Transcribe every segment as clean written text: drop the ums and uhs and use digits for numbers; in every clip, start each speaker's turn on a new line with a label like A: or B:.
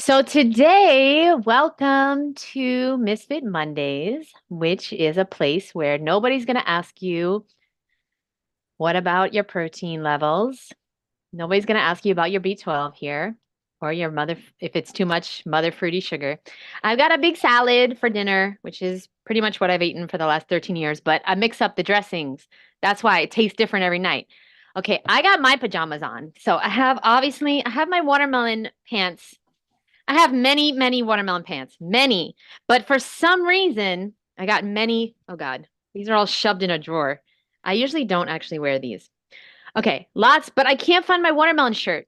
A: So today, welcome to Misfit Mondays, which is a place where nobody's going to ask you, what about your protein levels? Nobody's going to ask you about your B12 here or your mother, if it's too much mother fruity sugar. I've got a big salad for dinner, which is pretty much what I've eaten for the last 13 years, but I mix up the dressings. That's why it tastes different every night. Okay, I got my pajamas on. So I have my watermelon pants. I have many, many watermelon pants, many. But for some reason, I got many. Oh God, these are all shoved in a drawer. I usually don't actually wear these. Okay, lots, but I can't find my watermelon shirt.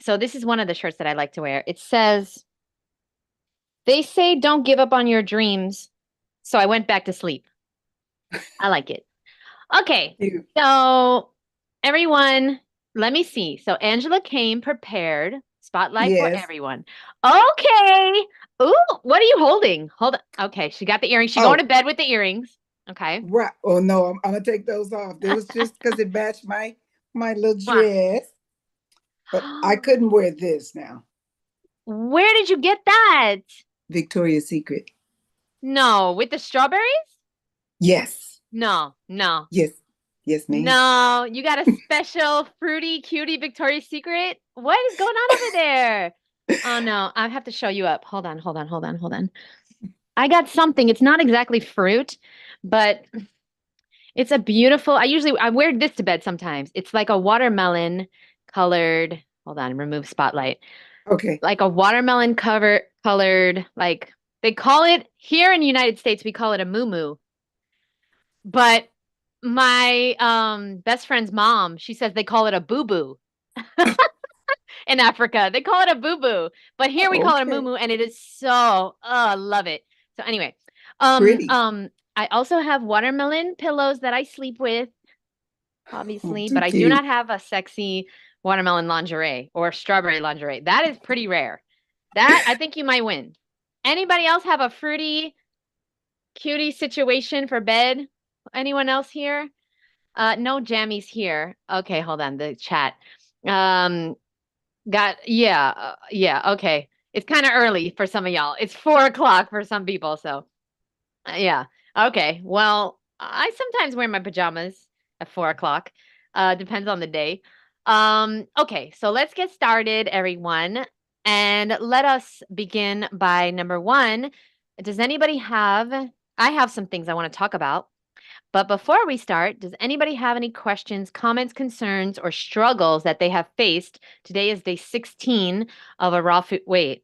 A: So this is one of the shirts that I like to wear. It says, "They say don't give up on your dreams." So I went back to sleep. I like it. Okay,
B: You.
A: so everyone, let me see. So Angela came prepared. Spotlight for
B: Yes.
A: everyone. Okay. Ooh, what are you holding? Hold on. Okay, she got the earrings. She going to
B: Oh,
A: bed with the earrings. Okay.
B: right. Oh no, I'm gonna take those off. It was just because it matched my little
A: Mwah.
B: dress, but I couldn't wear this now.
A: Where did you get that?
B: Victoria's Secret.
A: No, with the strawberries?
B: Yes.
A: No, no,
B: Yes. Yes, ma'am.
A: no. You got a special fruity cutie Victoria's Secret? What is going on over there? Oh no, I have to show you up. Hold on, hold on, hold on, hold on. I got something. It's not exactly fruit, but it's a beautiful. I wear this to bed sometimes. It's like a watermelon colored. Hold on, remove spotlight.
B: Okay.
A: Like a watermelon cover colored, like they call it here in the United States, we call it a moo. But my best friend's mom, she says they call it a boo-boo in Africa. They call it a boo-boo. But here we call it a
B: Okay.
A: moo and it is so I love it. So anyway, um
B: Pretty.
A: um I also have watermelon pillows that I sleep with,
B: Oh,
A: obviously,
B: too
A: but I do
B: cute.
A: not have a sexy watermelon lingerie or strawberry lingerie. That is pretty rare. That I think you might win. Anybody else have a fruity cutie situation for bed? Anyone else here? No jammies here. Okay, hold on. The chat. Um, yeah. Okay, it's kind of early for some of y'all. It's 4 o'clock for some people. So yeah. Okay. Well, I sometimes wear my pajamas at 4 o'clock. Depends on the day. Okay, so let's get started, everyone. And let us begin by number one. Does anybody have? I have some things I want to talk about. But before we start, does anybody have any questions, comments, concerns, or struggles that they have faced? Today is day 16 of a raw food. Wait,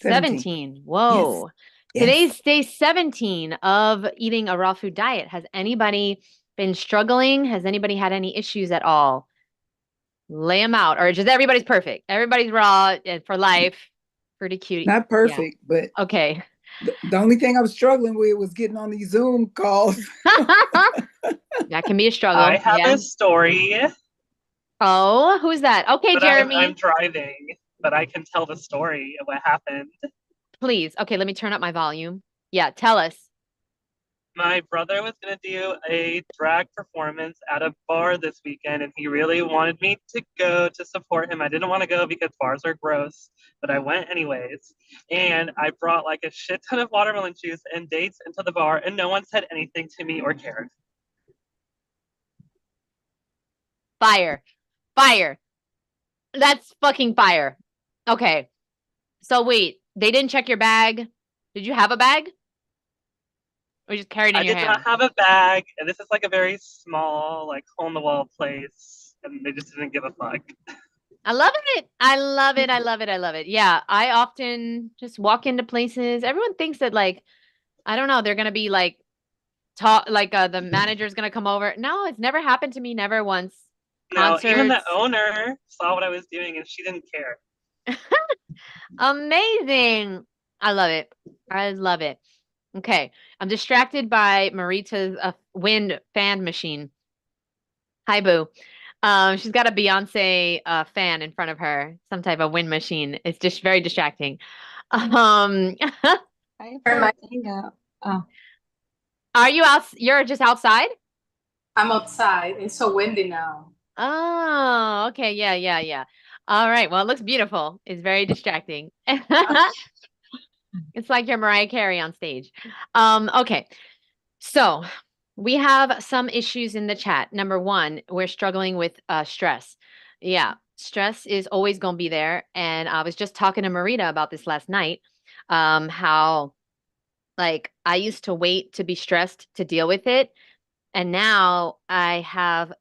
B: 17.
A: 17.
B: Yes.
A: Whoa.
B: Yes.
A: Today's day 17 of eating a raw food diet. Has anybody been struggling? Has anybody had any issues at all? Lay them out. Or just everybody's perfect. Everybody's raw for life. Pretty cute.
B: Not
A: Yeah.
B: perfect, but
A: Okay.
B: the only thing I was struggling with was getting on these Zoom calls.
A: That can be a
C: I
A: struggle.
C: have
A: Yeah.
C: a story,
A: Oh, who's that? Okay,
C: but I'm
A: Jeremy.
C: driving, but I can tell the story of what happened.
A: Please. Okay, let me turn up my volume. Yeah, tell us.
C: My brother was going to do a drag performance at a bar this weekend, and he really wanted me to go to support him. I didn't want to go because bars are gross, but I went anyways. And I brought like a shit ton of watermelon juice and dates into the bar, and no one said anything to me or cared.
A: Fire. Fire. That's fucking fire. Okay. So wait, they didn't check your bag. Did you have a bag? Or you just carried it
C: I
A: in your
C: did not
A: hand?
C: have a bag, and this is like a very small, like hole in the wall place, and they just didn't give a fuck.
A: I love it. I love it. I love it. I love it. Yeah, I often just walk into places. Everyone thinks that like, I don't know, they're gonna be like talk like the manager's gonna come over. No, it's never happened to me, never once.
C: No, even the
A: Concerts.
C: owner saw what I was doing and she didn't care.
A: Amazing. I love it. I love it. Okay. I'm distracted by Marita's wind fan machine. Hi, Boo. She's got a Beyonce fan in front of her, some type of wind machine. It's just very distracting. Um,
D: I turn my thing up. Oh,
A: are you out? You're just outside?
D: I'm outside. It's so windy now.
A: Oh, okay. Yeah. All right. Well, it looks beautiful. It's very distracting. It's like you're Mariah Carey on stage. Okay. So we have some issues in the chat. Number one, we're struggling with stress. Yeah, stress is always going to be there. And I was just talking to Marita about this last night. How like I used to wait to be stressed to deal with it. And now I have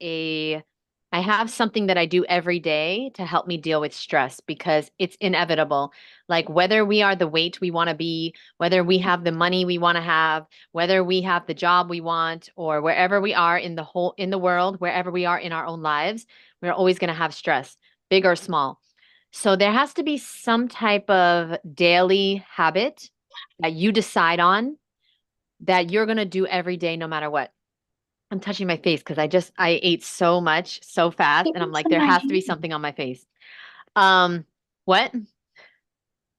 A: something that I do every day to help me deal with stress because it's inevitable. Like whether we are the weight we want to be, whether we have the money we want to have, whether we have the job we want, or wherever we are in the world, wherever we are in our own lives, we're always going to have stress, big or small. So there has to be some type of daily habit that you decide on that you're going to do every day no matter what. I'm touching my face because I ate so much so fast and I'm
D: It's
A: like,
D: in
A: there
D: my
A: has to be
D: hand.
A: something on my face. What?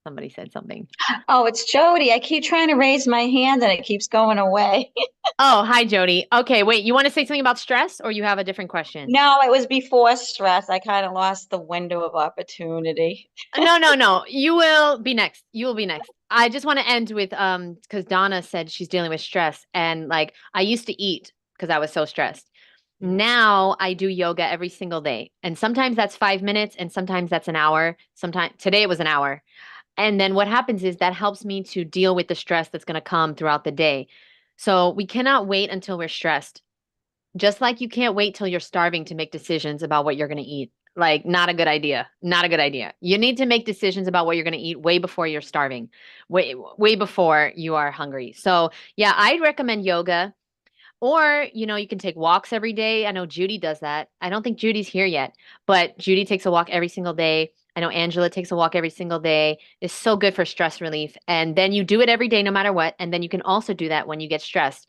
A: Somebody said something.
D: Oh, it's Jody. I keep trying to raise my hand and it keeps going away.
A: Oh, hi, Jody. Okay, wait, you want to say something about stress or you have a different question?
D: No, it was before stress. I kind of lost the window of opportunity.
A: No, no, no. You will be next. You will be next. I just want to end with because Donna said she's dealing with stress and like I used to eat because I was so stressed. Now I do yoga every single day. And sometimes that's 5 minutes and sometimes that's an hour. Sometimes today it was an hour. And then what happens is that helps me to deal with the stress that's going to come throughout the day. So we cannot wait until we're stressed. Just like you can't wait till you're starving to make decisions about what you're going to eat. Like, not a good idea. Not a good idea. You need to make decisions about what you're going to eat way before you're starving, way before you are hungry. So, yeah, I'd recommend yoga. Or, you can take walks every day. I know Judy does that. I don't think Judy's here yet, but Judy takes a walk every single day. I know Angela takes a walk every single day. It's so good for stress relief. And then you do it every day, no matter what. And then you can also do that when you get stressed.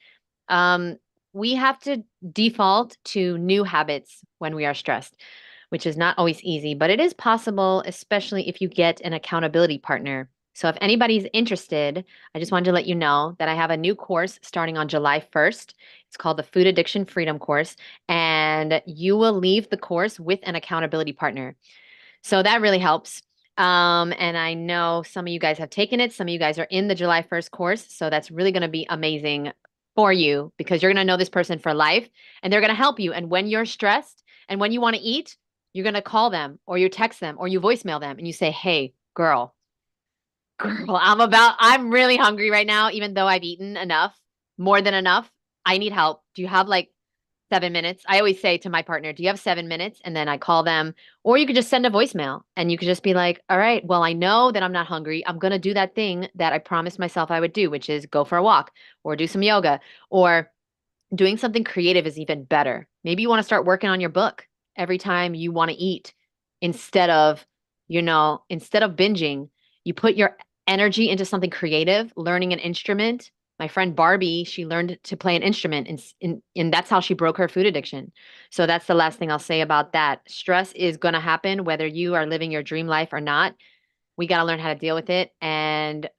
A: Um, we have to default to new habits when we are stressed, which is not always easy, but it is possible, especially if you get an accountability partner. So if anybody's interested, I just wanted to let you know that I have a new course starting on July 1st. It's called the Food Addiction Freedom Course, and you will leave the course with an accountability partner. So that really helps. And I know some of you guys have taken it. Some of you guys are in the July 1st course. So that's really going to be amazing for you because you're going to know this person for life and they're going to help you. And when you're stressed and when you want to eat, you're going to call them or you text them or you voicemail them and you say, hey, girl, I'm really hungry right now, even though I've eaten enough, more than enough. I need help. Do you have like 7 minutes? I always say to my partner, do you have 7 minutes? And then I call them, or you could just send a voicemail and you could just be like, all right, well, I know that I'm not hungry. I'm going to do that thing that I promised myself I would do, which is go for a walk or do some yoga or doing something creative is even better. Maybe you want to start working on your book every time you want to eat instead of, instead of binging, you put your energy into something creative, learning an instrument. My friend Barbie, she learned to play an instrument and that's how she broke her food addiction. So that's the last thing I'll say about that. Stress is going to happen whether you are living your dream life or not. We got to learn how to deal with it. And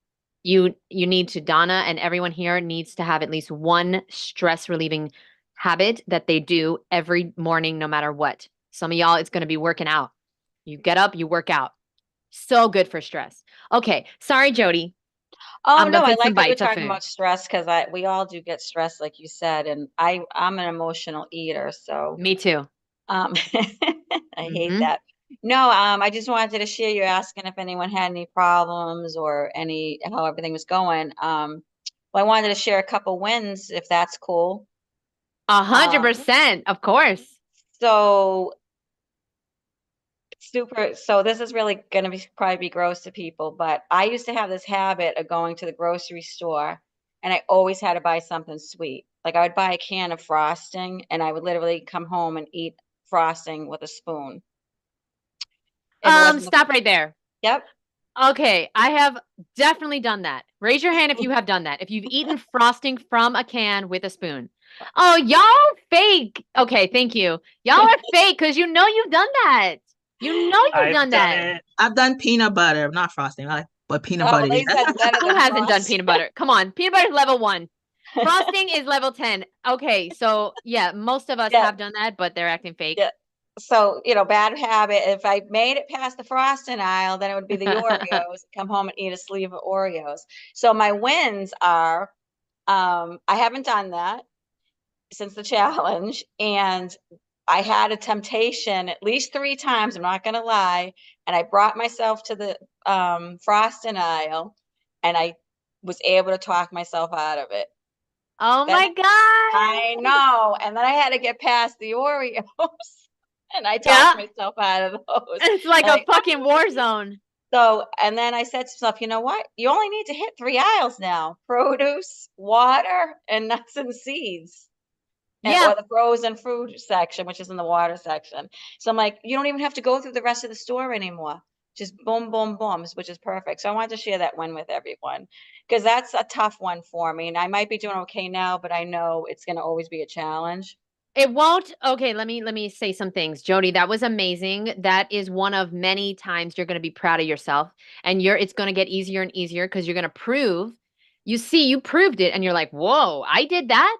A: you need to, Donna and everyone here needs to have at least one stress relieving habit that they do every morning, no matter what. Some of y'all, it's going to be working out. You get up, you work out. So good for stress. Okay. Sorry, Jody.
D: Oh
A: I'm
D: no,
A: going to
D: I
A: take some
D: like that you're
A: bites of
D: talking
A: food.
D: about stress because we all do get stressed, like you said, and I'm an emotional eater, so
A: Me too.
D: I hate
A: Hmm.
D: that. No, I just wanted to share. You're asking if anyone had any problems or how everything was going. Well, I wanted to share a couple wins if that's cool.
A: 100%. Of course.
D: So so this is really going to probably be gross to people, but I used to have this habit of going to the grocery store and I always had to buy something sweet. Like I would buy a can of frosting and I would literally come home and eat frosting with a spoon. If it wasn't
A: Stop right there.
D: yep.
A: Okay, I have definitely done that. Raise your hand if you have done that. If you've eaten frosting from a can with a spoon. Oh, y'all fake. Okay, thank you. Y'all are fake because you've done that. You've
C: I've
A: done
C: done
A: that.
C: it.
E: I've done peanut butter, not frosting. But peanut
D: Oh,
E: butter.
D: they
E: Yeah.
D: said better
A: Who
D: than
A: hasn't done
D: frosting.
A: peanut butter? Come on, peanut butter is level 1. Frosting is level 10. Okay, so yeah, most of us
D: Yeah.
A: have done that, but they're acting fake.
D: Yeah. So, bad habit. If I made it past the frosting aisle, then it would be the Oreos. Come home and eat a sleeve of Oreos. So my wins are, I haven't done that since the challenge, and I had a temptation at least 3 times. I'm not going to lie, and I brought myself to the frosting aisle, and I was able to talk myself out of it.
A: Oh
D: Then
A: my God.
D: I know, and then I had to get past the Oreos. And I
A: Yeah.
D: talked myself out of those.
A: It's like
D: And
A: a fucking war zone.
D: and then I said to myself, you know what? You only need to hit 3 aisles now: produce, water, and nuts and seeds.
A: Yeah.
D: Or the frozen food section, which is in the water section. So I'm like, you don't even have to go through the rest of the store anymore. Just boom, boom, boom, which is perfect. So I wanted to share that win with everyone because that's a tough one for me. And I might be doing okay now, but I know it's going to always be a challenge.
A: It won't. Okay, let me say some things. Jody, that was amazing. That is one of many times you're going to be proud of yourself, and it's going to get easier and easier because you're going to prove. You proved it and you're like, "Whoa, I did that."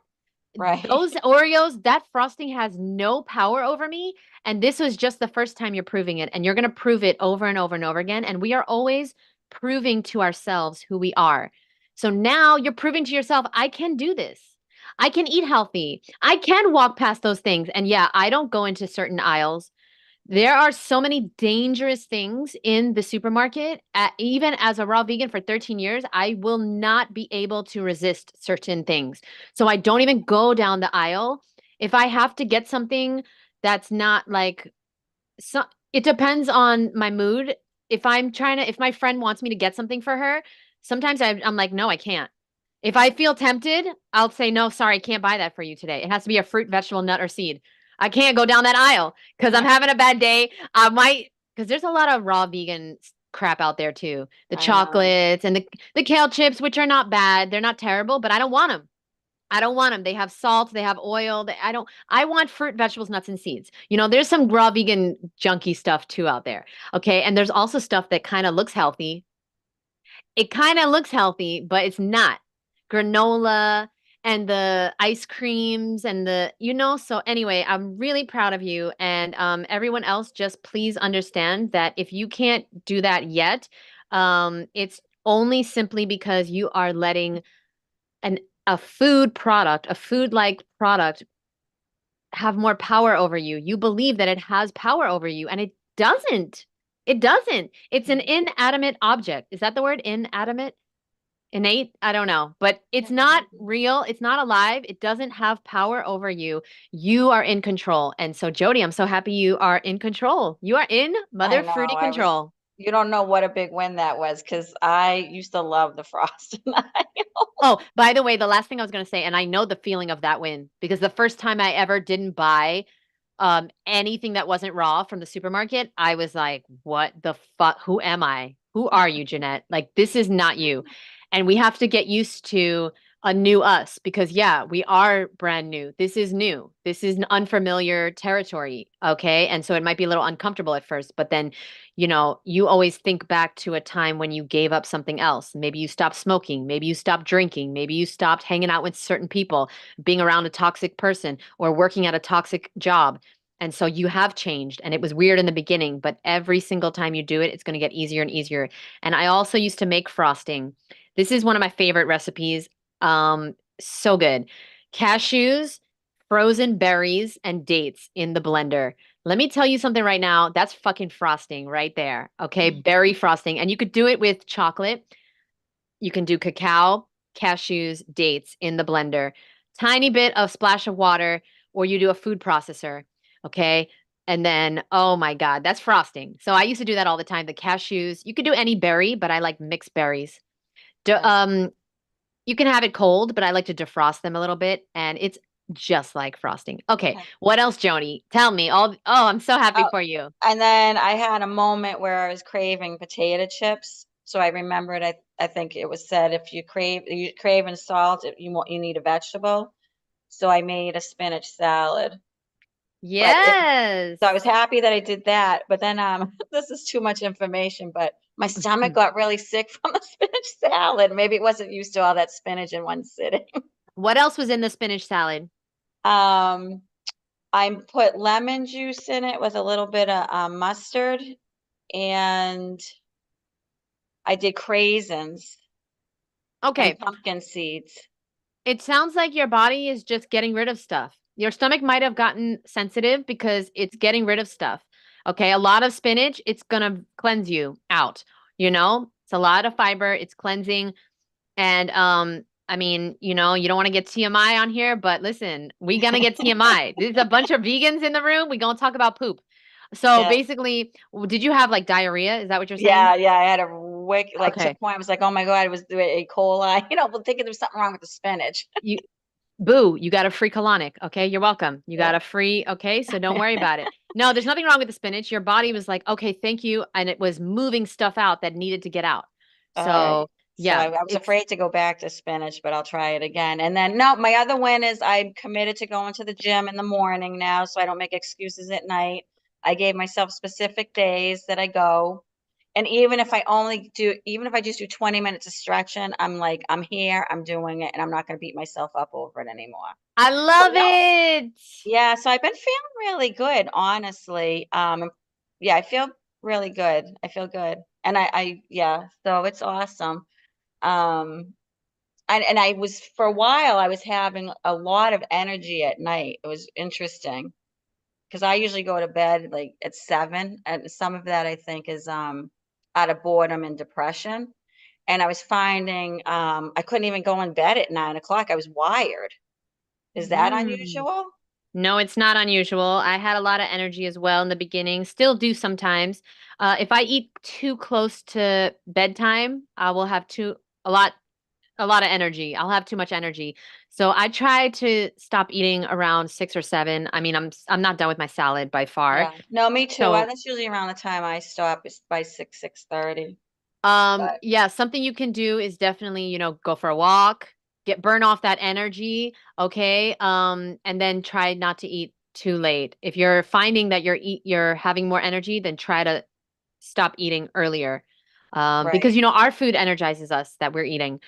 D: Right.
A: Those Oreos, that frosting has no power over me, and this was just the first time you're proving it, and you're going to prove it over and over and over again, and we are always proving to ourselves who we are. So now you're proving to yourself, I can do this. I can eat healthy. I can walk past those things. And yeah, I don't go into certain aisles. There are so many dangerous things in the supermarket. Even as a raw vegan for 13 years, I will not be able to resist certain things. So I don't even go down the aisle. If I have to get something that's not like, so it depends on my mood. If my friend wants me to get something for her, sometimes I'm like, no, I can't. If I feel tempted, I'll say, no, sorry, I can't buy that for you today. It has to be a fruit, vegetable, nut, or seed. I can't go down that aisle because I'm having a bad day. I might, because there's a lot of raw vegan crap out there too. The
D: I know.
A: chocolates and the kale chips, which are not bad. They're not terrible, but I don't want them. I don't want them. They have salt, they have oil. I want fruit, vegetables, nuts, and seeds. There's some raw vegan junky stuff too out there. Okay. And there's also stuff that kind of looks healthy. It kind of looks healthy, but it's not. Granola and the ice creams and so anyway, I'm really proud of you. And everyone else, just please understand that if you can't do that yet, it's only simply because you are letting an a food like product have more power over you. You believe that it has power over you, and it doesn't. It doesn't. It's an inanimate object. Is that the word? Inanimate? Innate? I don't know. But it's not real. It's not alive. It doesn't have power over you. You are in control. And so, Jody, I'm so happy you are in control. You are in
D: I
A: mother
D: know.
A: fruity control.
D: You don't know what a big win that was because I used to love the frosting aisle.
A: Oh, by the way, the last thing I was going to say, and I know the feeling of that win because the first time I ever didn't buy anything that wasn't raw from the supermarket, I was like, what the fuck? Who am I? Who are you, Jeannette? Like, this is not you. And we have to get used to a new us because, yeah, we are brand new. This is new. This is an unfamiliar territory. Okay. And so it might be a little uncomfortable at first, but then, you always think back to a time when you gave up something else. Maybe you stopped smoking. Maybe you stopped drinking. Maybe you stopped hanging out with certain people, being around a toxic person, or working at a toxic job. And so you have changed, and it was weird in the beginning, but every single time you do it, it's going to get easier and easier. And I also used to make frosting. This is one of my favorite recipes. So good. Cashews, frozen berries, and dates in the blender. Let me tell you something right now. That's fucking frosting right there. Okay. Berry frosting. And you could do it with chocolate. You can do cacao, cashews, dates in the blender. Tiny bit of splash of water, or you do a food processor. Okay. And then, oh my God, that's frosting. So I used to do that all the time. The cashews, you could do any berry, but I like mixed berries.
D: Yes.
A: You can have it cold, but I like to defrost them a little bit, and it's just like frosting. Okay,
D: Okay.
A: what else, Joni? Tell me. I'm so happy
D: Oh,
A: for you.
D: and then I had a moment where I was craving potato chips. So I remembered, I think it was said if you crave and salt, you need a vegetable. So I made a spinach salad. But
A: Yes.
D: so I was happy that I did that. But then this is too much information, but my stomach got really sick from the spinach salad. Maybe it wasn't used to all that spinach in one sitting.
A: What else was in the spinach salad?
D: Um, I put lemon juice in it with a little bit of mustard, and I did craisins and
A: Okay.
D: pumpkin seeds.
A: It sounds like your body is just getting rid of stuff. Your stomach might have gotten sensitive because it's getting rid of stuff. Okay. A lot of spinach, it's going to cleanse you out. It's a lot of fiber. It's cleansing. And, I mean, you don't want to get TMI on here, but listen, we gonna get TMI. There's a bunch of vegans in the room. We gonna talk about poop. So
D: Yeah.
A: basically, did you have like diarrhea? Is that what you're
D: Yeah,
A: saying?
D: yeah. I had a wick, like to the
A: Okay.
D: point I was like, oh my God, it was the E. coli. But thinking there was something wrong with the spinach.
A: You Boo, you got a free colonic. Okay, you're welcome. You got
D: Yeah.
A: a free, okay, so don't worry about it. No, there's nothing wrong with the spinach. Your body was like, okay, thank you. And it was moving stuff out that needed to get out.
D: All right.
A: So
D: So
A: yeah,
D: I was
A: it's
D: afraid to go back to spinach, but I'll try it again. And then, no, my other win is I'm committed to going to the gym in the morning now, so I don't make excuses at night. I gave myself specific days that I go. And even if I just do 20 minutes of stretching, I'm like, I'm here, I'm doing it, and I'm not going to beat myself up over it anymore.
A: I
D: So
A: love
D: no,
A: it.
D: yeah, so I've been feeling really good, honestly. Yeah, I feel really good. I feel good. And yeah, so it's awesome. Um, and I was, for a while, I was having a lot of energy at night. It was interesting because I usually go to bed like at 7, and some of that I think is out of boredom and depression. And I was finding I couldn't even go in bed at 9 o'clock. I was wired. Is that
A: Mm.
D: unusual?
A: No, it's not unusual. I had a lot of energy as well in the beginning, still do sometimes. If I eat too close to bedtime, I will have a lot a lot of energy. I'll have too much energy. So I try to stop eating around 6 or 7. I mean, I'm not done with my salad by far.
D: Yeah. No, me too.
A: So
D: That's usually around the time I stop is by 6:30. But
A: yeah, something you can do is definitely, go for a walk, burn off that energy, okay? And then try not to eat too late. If you're finding that you're having more energy, then try to stop eating earlier. Because
D: right.
A: our food energizes us that we're eating.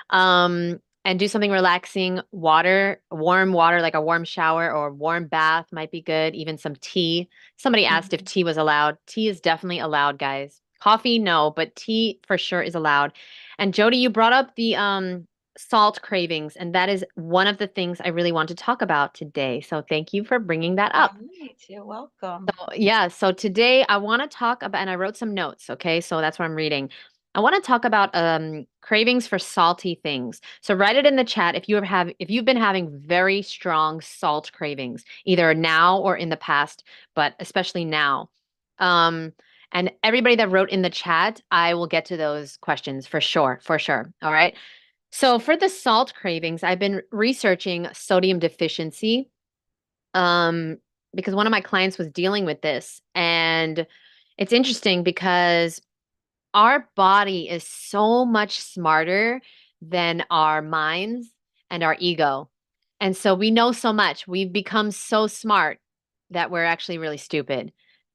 A: And do something relaxing, warm water, like a warm shower or a warm bath might be good, even some tea. Somebody asked if
D: Mhm.
A: tea was allowed. Tea is definitely allowed, guys. Coffee, no, but tea for sure is allowed. And Jody, you brought up the salt cravings, and that is one of the things I really want to talk about today. So thank you for bringing that
D: All
A: up.
D: right. You're welcome.
A: Yeah, so today I want to talk about, and I wrote some notes, okay? So that's what I'm reading. I want to talk about cravings for salty things. So write it in the chat if you've been having very strong salt cravings, either now or in the past, but especially now. Um, and everybody that wrote in the chat, I will get to those questions for sure, for sure. All right. So for the salt cravings, I've been researching sodium deficiency um, because one of my clients was dealing with this. And it's interesting because our body is so much smarter than our minds and our ego. And so we know so much. We've become so smart that we're actually really stupid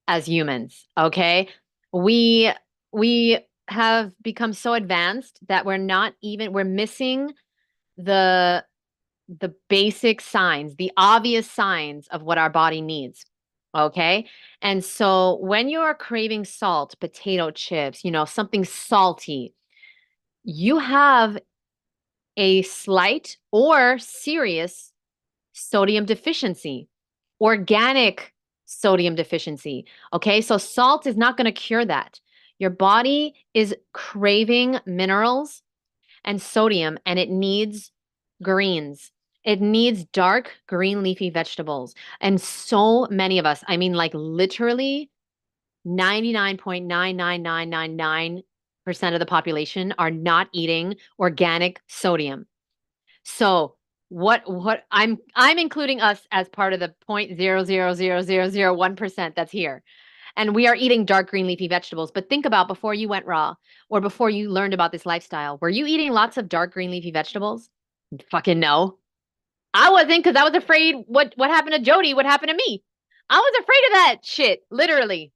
A: as humans, okay? We we have become so advanced that we're missing the the basic signs, the obvious signs of what our body needs. Okay. And so when you're craving salt, potato chips, something salty, you have a slight or serious sodium deficiency, organic sodium deficiency. Okay. So salt is not going to cure that. Your body is craving minerals and sodium, and it needs greens. It needs dark green leafy vegetables. And so many of us, I mean, like literally 99.99999% of the population are not eating organic sodium. So what I'm including us as part of the 0.0000001% that's here. And we are eating dark green leafy vegetables. But think about before you went raw or before you learned about this lifestyle, were you eating lots of dark green leafy vegetables? Fucking no. I wasn't because I was afraid what happened to Jody would happen to me. I was afraid of that shit, literally.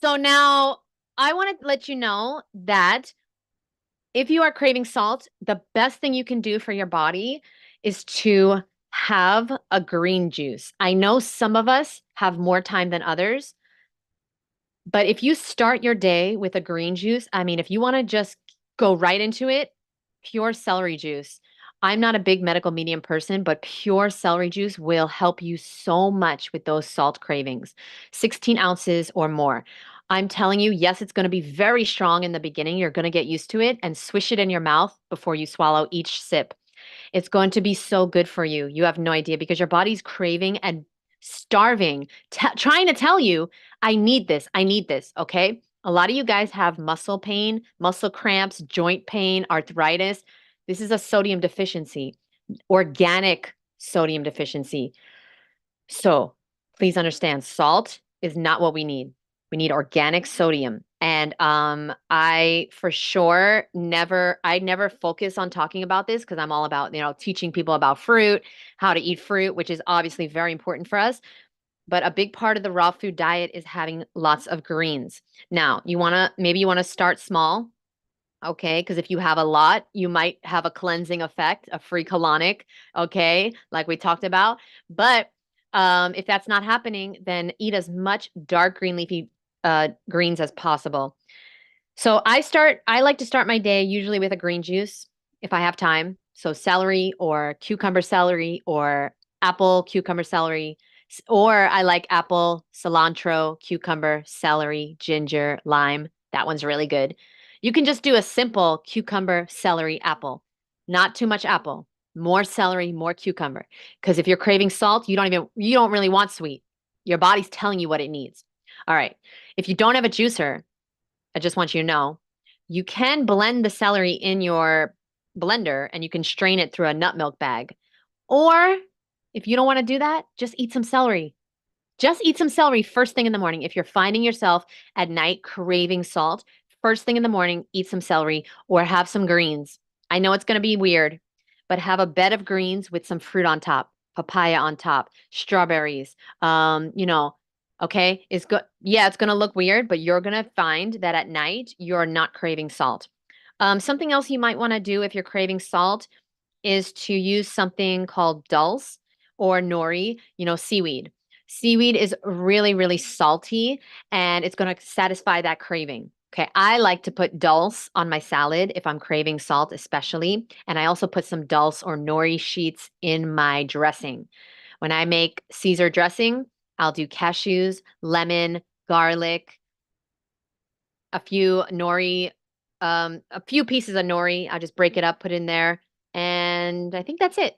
A: So now I want to let you know that if you are craving salt, the best thing you can do for your body is to have a green juice. I know some of us have more time than others, but if you start your day with a green juice, I mean, if you want to just go right into it, pure celery juice. I'm not a big medical medium person, but pure celery juice will help you so much with those salt cravings. 16 ounces or more. I'm telling you, yes, it's going to be very strong in the beginning. You're going to get used to it and swish it in your mouth before you swallow each sip. It's going to be so good for you. You have no idea because your body's craving and starving, trying to tell you, I need this. I need this. Okay. A lot of you guys have muscle pain, muscle cramps, joint pain, arthritis. This is a sodium deficiency, organic sodium deficiency. So please understand, salt is not what we need. We need organic sodium. And I for sure I never focus on talking about this because I'm all about, teaching people about fruit, how to eat fruit, which is obviously very important for us. But a big part of the raw food diet is having lots of greens. Now, maybe you want to start small. Okay, because if you have a lot, you might have a cleansing effect, a free colonic, okay, like we talked about. But if that's not happening, then eat as much dark green leafy greens as possible. So I like to start my day usually with a green juice if I have time. So celery or cucumber celery or apple cucumber celery, or I like apple, cilantro, cucumber, celery, ginger, lime. That one's really good. You can just do a simple cucumber, celery, apple. Not too much apple. More celery, more cucumber. Because if you're craving salt, you don't really want sweet. Your body's telling you what it needs. All right. If you don't have a juicer, I just want you to know, you can blend the celery in your blender and you can strain it through a nut milk bag. Or if you don't want to do that, just eat some celery. Just eat some celery first thing in the morning. If you're finding yourself at night craving salt, first thing in the morning, eat some celery or have some greens. I know it's going to be weird, but have a bed of greens with some fruit on top, papaya on top, strawberries, okay? It's good. Yeah, it's going to look weird, but you're going to find that at night you're not craving salt. Something else you might want to do if you're craving salt is to use something called dulse or nori, seaweed. Seaweed is really, really salty and it's going to satisfy that craving. Okay, I like to put dulse on my salad if I'm craving salt, especially. And I also put some dulse or nori sheets in my dressing. When I make Caesar dressing, I'll do cashews, lemon, garlic, a few nori, a few pieces of nori. I'll just break it up, put it in there. And I think that's it.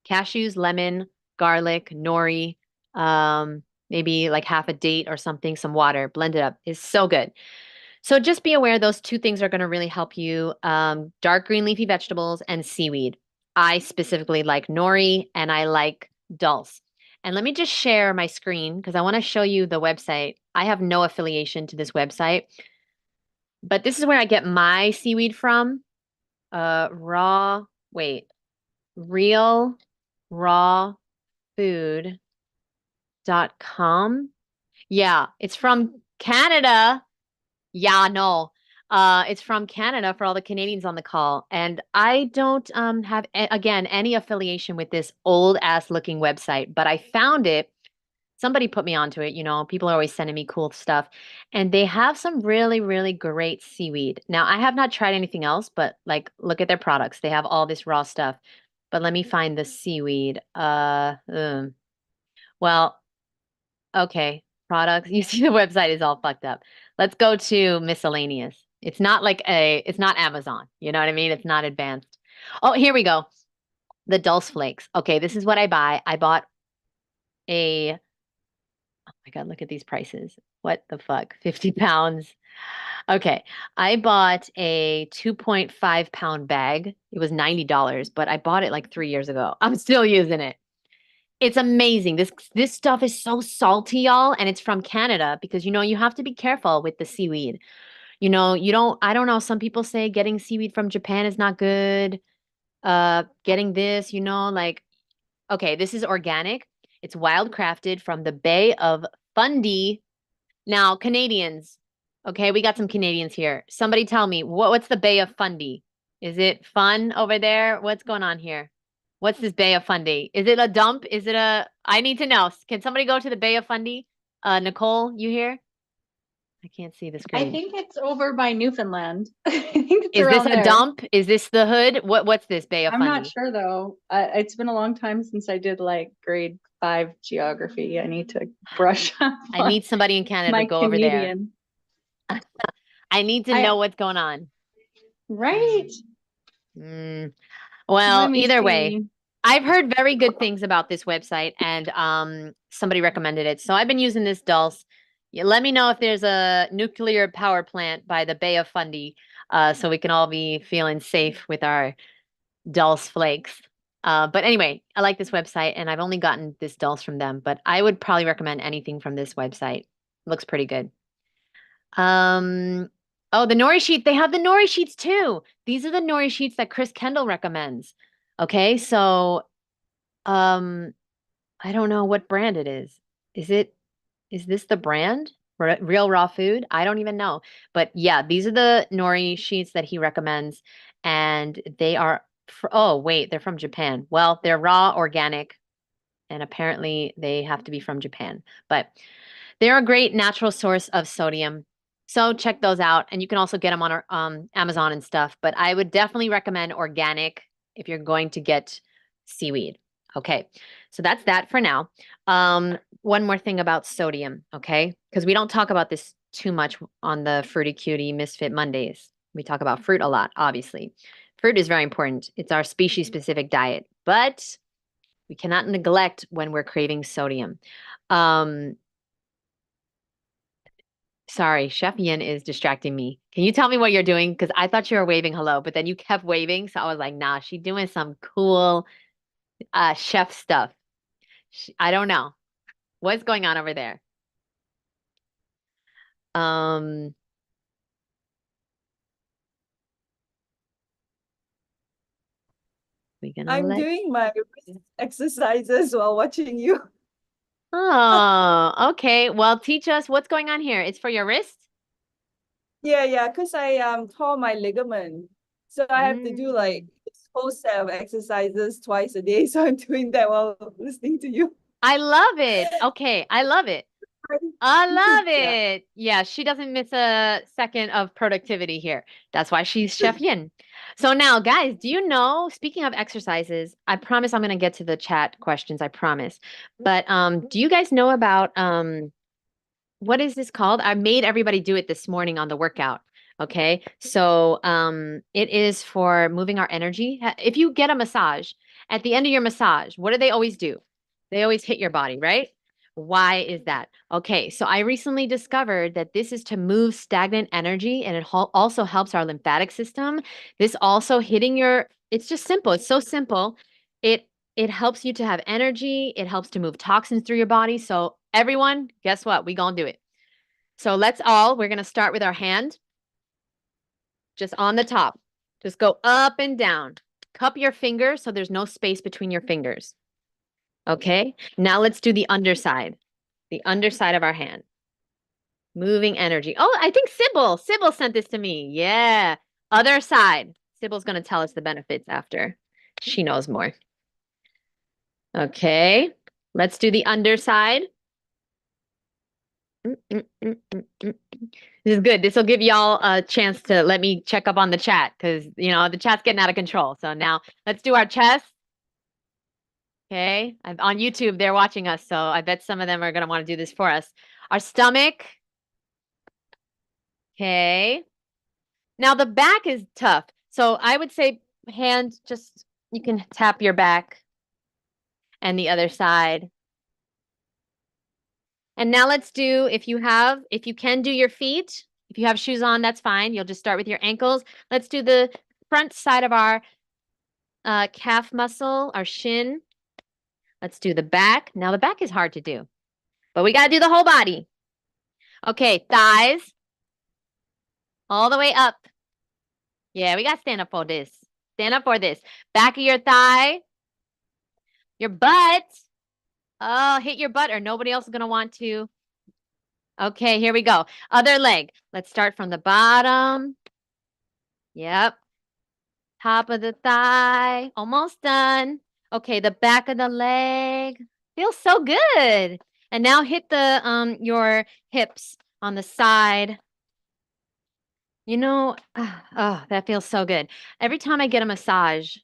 A: Cashews, lemon, garlic, nori, maybe like half a date or something, some water, blend it up. It's so good. So just be aware those two things are going to really help you. Dark green leafy vegetables and seaweed. I specifically like nori and I like dulse. And let me just share my screen because I want to show you the website. I have no affiliation to this website, but this is where I get my seaweed from. Real raw food.com. Yeah, it's from Canada. Yeah, no. It's from Canada for all the Canadians on the call. And I don't have again any affiliation with this old ass looking website, but I found it. Somebody put me onto it, people are always sending me cool stuff. And they have some really, really great seaweed. Now, I have not tried anything else, but like look at their products. They have all this raw stuff. But let me find the seaweed. Well, okay. Products. You see the website is all fucked up. Let's go to miscellaneous. It's not Amazon. You know what I mean? It's not advanced. Oh, here we go. The Dulse Flakes. Okay, this is what I buy. I bought oh my God, look at these prices. What the fuck? 50 pounds. Okay, I bought a 2.5 pound bag. It was $90, but I bought it like 3 years ago. I'm still using it. It's amazing. This stuff is so salty, y'all, and it's from Canada because you have to be careful with the seaweed. I don't know, some people say getting seaweed from Japan is not good. Getting this, like okay, this is organic. It's wild crafted from the Bay of Fundy. Now, Canadians, okay, we got some Canadians here. Somebody tell me, what's the Bay of Fundy? Is it fun over there? What's going on here? What's this Bay of Fundy? Is it a dump? Is it a? I need to know. Can somebody go to the Bay of Fundy? Nicole, you here? I can't see the
F: I
A: screen.
F: think it's over by Newfoundland. I think it's
A: Is this
F: around
A: a
F: there.
A: dump? Is this the hood? What's this Bay of
F: I'm
A: Fundy?
F: not sure though. It's been a long time since I did like grade 5 geography. I need to brush up
A: I
F: on
A: need somebody in Canada
F: my
A: to go over there.
F: Canadian.
A: I need to know what's going on.
F: Right.
A: Well,
F: Let me
A: either way,
F: see.
A: I've heard very good things about this website, and somebody recommended it. So I've been using this Dulse. Let me know if there's a nuclear power plant by the Bay of Fundy, so we can all be feeling safe with our Dulse flakes. But anyway, I like this website, and I've only gotten this Dulse from them, but I would probably recommend anything from this website. Looks pretty good. Oh, the nori sheet. They have the nori sheets too. These are the nori sheets that Chris Kendall recommends. Okay, so I don't know what brand it is. Is this the brand? Real Raw Food? I don't even know. But yeah, these are the nori sheets that he recommends, and they are oh, wait, they're from Japan. Well, they're raw, organic, and apparently they have to be from Japan. But they're a great natural source of sodium. So check those out. And you can also get them on Amazon and stuff. But I would definitely recommend organic if you're going to get seaweed. Okay, so that's that for now. One more thing about sodium, okay? Because we don't talk about this too much on the Fruity Cutie Misfit Mondays. We talk about fruit a lot, obviously. Fruit is very important. It's our species-specific diet. But we cannot neglect when we're craving sodium. Sorry, Chef Yin is distracting me. Can you tell me what you're doing? Because I thought you were waving hello, but then you kept waving. So I was like, nah, she's doing some cool chef stuff. I don't know. What's going on over there?
G: I'm doing my exercises while watching you.
A: Oh, okay. Well, teach us what's going on here. It's for your wrist?
G: Yeah, because I tore my ligament. So I have to do like this whole set of exercises twice a day. So I'm doing that while listening to you.
A: I love it. Okay, I love it. I love
G: Yeah.
A: it. Yeah, she doesn't miss a second of productivity here. That's why she's Chef Yin. So now, guys, do you know, speaking of exercises, I promise I'm going to get to the chat questions, I promise. But do you guys know about what is this called? I made everybody do it this morning on the workout. Okay. So it is for moving our energy. If you get a massage, at the end of your massage, what do they always do? They always hit your body, right? Why is that? Okay, so I recently discovered that this is to move stagnant energy, and it also helps our lymphatic system. This also hitting your, it's just simple. It's so simple. It helps you to have energy. It helps to move toxins through your body. So everyone, guess what? We gonna do it. So we're gonna start with our hand, just on the top. Just go up and down. Cup your fingers so there's no space between your fingers. Okay, now let's do the underside of our hand. Moving energy. Oh, I think Sybil sent this to me. Yeah. Other side. Sybil's going to tell us the benefits after. She knows more. Okay, let's do the underside. This is good. This will give y'all a chance to let me check up on the chat because, the chat's getting out of control. So now let's do our chest. Okay, on YouTube, they're watching us, so I bet some of them are going to want to do this for us. Our stomach. Okay. Now the back is tough. So I would say hand, you can tap your back and the other side. And now let's do, if you can do your feet, if you have shoes on, that's fine. You'll just start with your ankles. Let's do the front side of our calf muscle, our shin. Let's do the back. Now the back is hard to do, but we got to do the whole body. Okay, thighs. All the way up. Yeah, we got to stand up for this. Stand up for this. Back of your thigh. Your butt. Oh, hit your butt or nobody else is going to want to. Okay, here we go. Other leg. Let's start from the bottom. Yep. Top of the thigh. Almost done. Okay, the back of the leg. Feels so good. And now hit the your hips on the side. You know, oh, that feels so good. Every time I get a massage,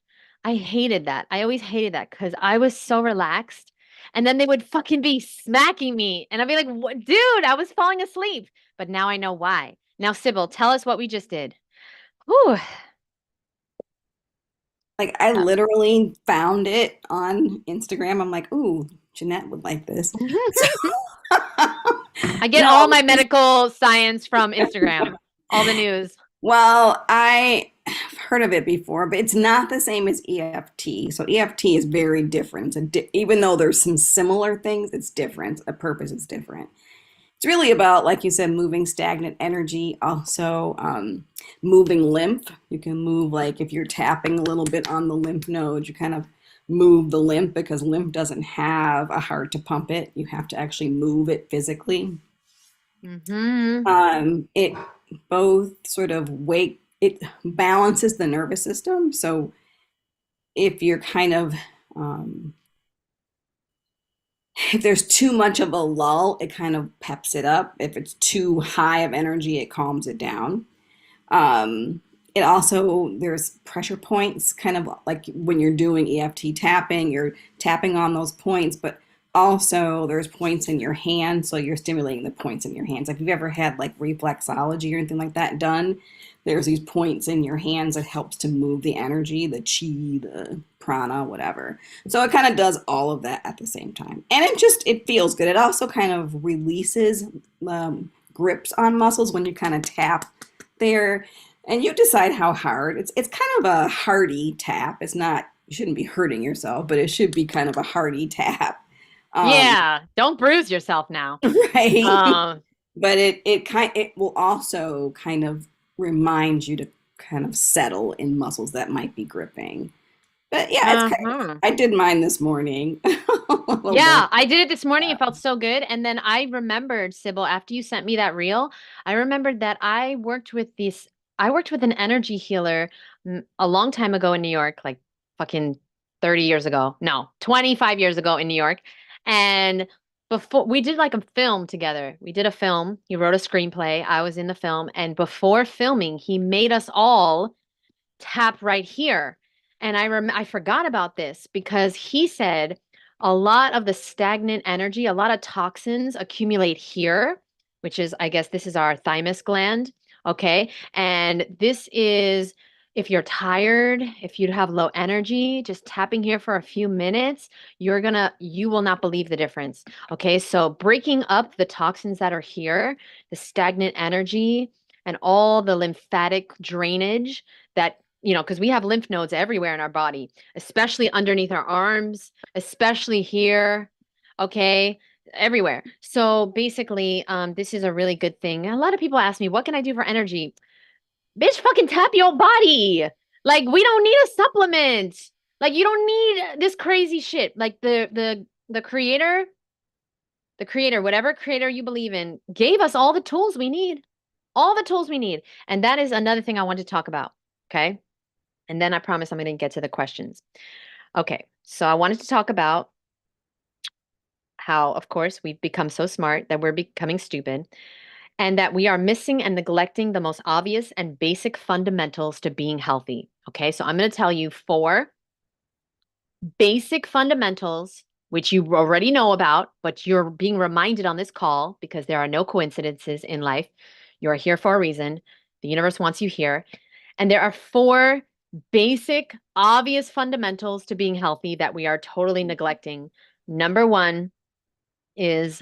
A: I hated that. I always hated that because I was so relaxed. And then they would fucking be smacking me. And I'd be like, what? Dude, I was falling asleep. But now I know why. Now, Sybil, tell us what we just did. Whew.
H: Like I literally found it on Instagram. I'm like, ooh, Jeannette would like this. So,
A: I get all my medical science from Instagram, all the news.
H: well, I've heard of it before, but it's not the same as EFT. So EFT is very different. Even though there's some similar things, it's different. The purpose is different. It's really about, like you said, moving stagnant energy, also moving lymph. You can move, like if you're tapping a little bit on the lymph node, you kind of move the lymph because lymph doesn't have a heart to pump it. You have to actually move it physically. It both sort of it balances the nervous system. So if you're kind of if there's too much of a lull, it kind of peps it up. If it's too high of energy, it calms it down. It also, there's pressure points, kind of like when you're doing EFT tapping, you're tapping on those points, but also there's points in your hands, so you're stimulating the points in your hands. Like if you've ever had like reflexology or anything like that done, there's these points in your hands that helps to move the energy, the chi, the prana, whatever. So it kind of does all of that at the same time. And it feels good. It also kind of releases grips on muscles when you kind of tap there. And you decide how hard. It's kind of a hearty tap. It's not, you shouldn't be hurting yourself, but it should be kind of a hearty tap.
A: Yeah, don't bruise yourself now.
H: Right. But it will also kind of remind you to kind of settle in muscles that might be gripping. But yeah, it's kind of, I did mine this morning.
A: Yeah, I did it this morning. It felt so good. And then I remembered, Sybil, after you sent me that reel, I remembered that I worked with an energy healer a long time ago in New York, like fucking 30 years ago. No, 25 years ago in New York. And before we did like a film together. We did a film. He wrote a screenplay. I was in the film. And before filming, he made us all tap right here. And I forgot about this because he said a lot of the stagnant energy, a lot of toxins accumulate here, which is, I guess, this is our thymus gland. Okay. And this is, if you're tired, if you have low energy, just tapping here for a few minutes, you will not believe the difference. Okay. So breaking up the toxins that are here, the stagnant energy, and all the lymphatic drainage that, because we have lymph nodes everywhere in our body, especially underneath our arms, especially here. Okay. Everywhere. So basically, this is a really good thing. A lot of people ask me, what can I do for energy? Bitch, fucking tap your body. Like, we don't need a supplement. Like, you don't need this crazy shit. Like the creator, whatever creator you believe in, gave us all the tools we need. All the tools we need. And that is another thing I want to talk about. Okay. And then I promise I'm going to get to the questions. Okay. So I wanted to talk about how, of course, we've become so smart that we're becoming stupid, and that we are missing and neglecting the most obvious and basic fundamentals to being healthy. Okay. So I'm going to tell you 4 basic fundamentals, which you already know about, but you're being reminded on this call because there are no coincidences in life. You're here for a reason. The universe wants you here. And there are 4 basic, obvious fundamentals to being healthy that we are totally neglecting. Number 1 is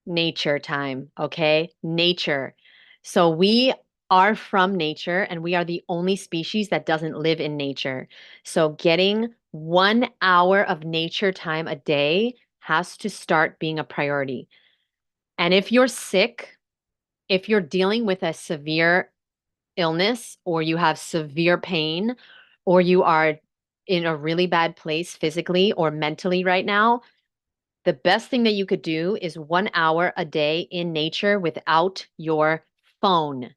A: nature time, okay? Nature. So we are from nature, and we are the only species that doesn't live in nature. So getting 1 hour of nature time a day has to start being a priority. And if you're sick, if you're dealing with a severe illness, or you have severe pain, or you are in a really bad place physically or mentally right now, the best thing that you could do is 1 hour a day in nature without your phone.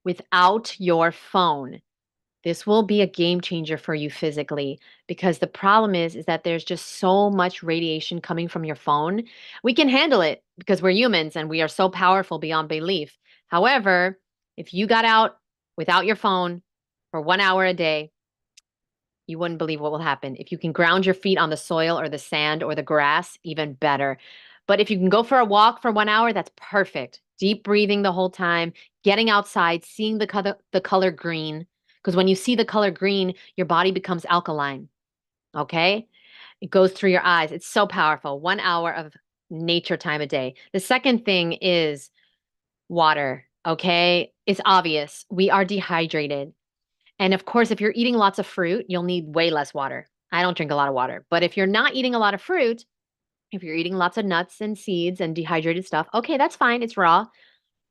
A: Without your phone. This will be a game changer for you physically because the problem is that there's just so much radiation coming from your phone. We can handle it because we're humans and we are so powerful beyond belief. However, if you got out without your phone for 1 hour a day, you wouldn't believe what will happen. If you can ground your feet on the soil or the sand or the grass, even better. But if you can go for a walk for 1 hour, that's perfect. Deep breathing the whole time, getting outside, seeing the color green. Because when you see the color green, your body becomes alkaline. Okay? It goes through your eyes. It's so powerful. 1 hour of nature time a day. The second thing is water. Okay? It's obvious. We are dehydrated. And of course, if you're eating lots of fruit, you'll need way less water. I don't drink a lot of water. But if you're not eating a lot of fruit, if you're eating lots of nuts and seeds and dehydrated stuff, okay, that's fine. It's raw.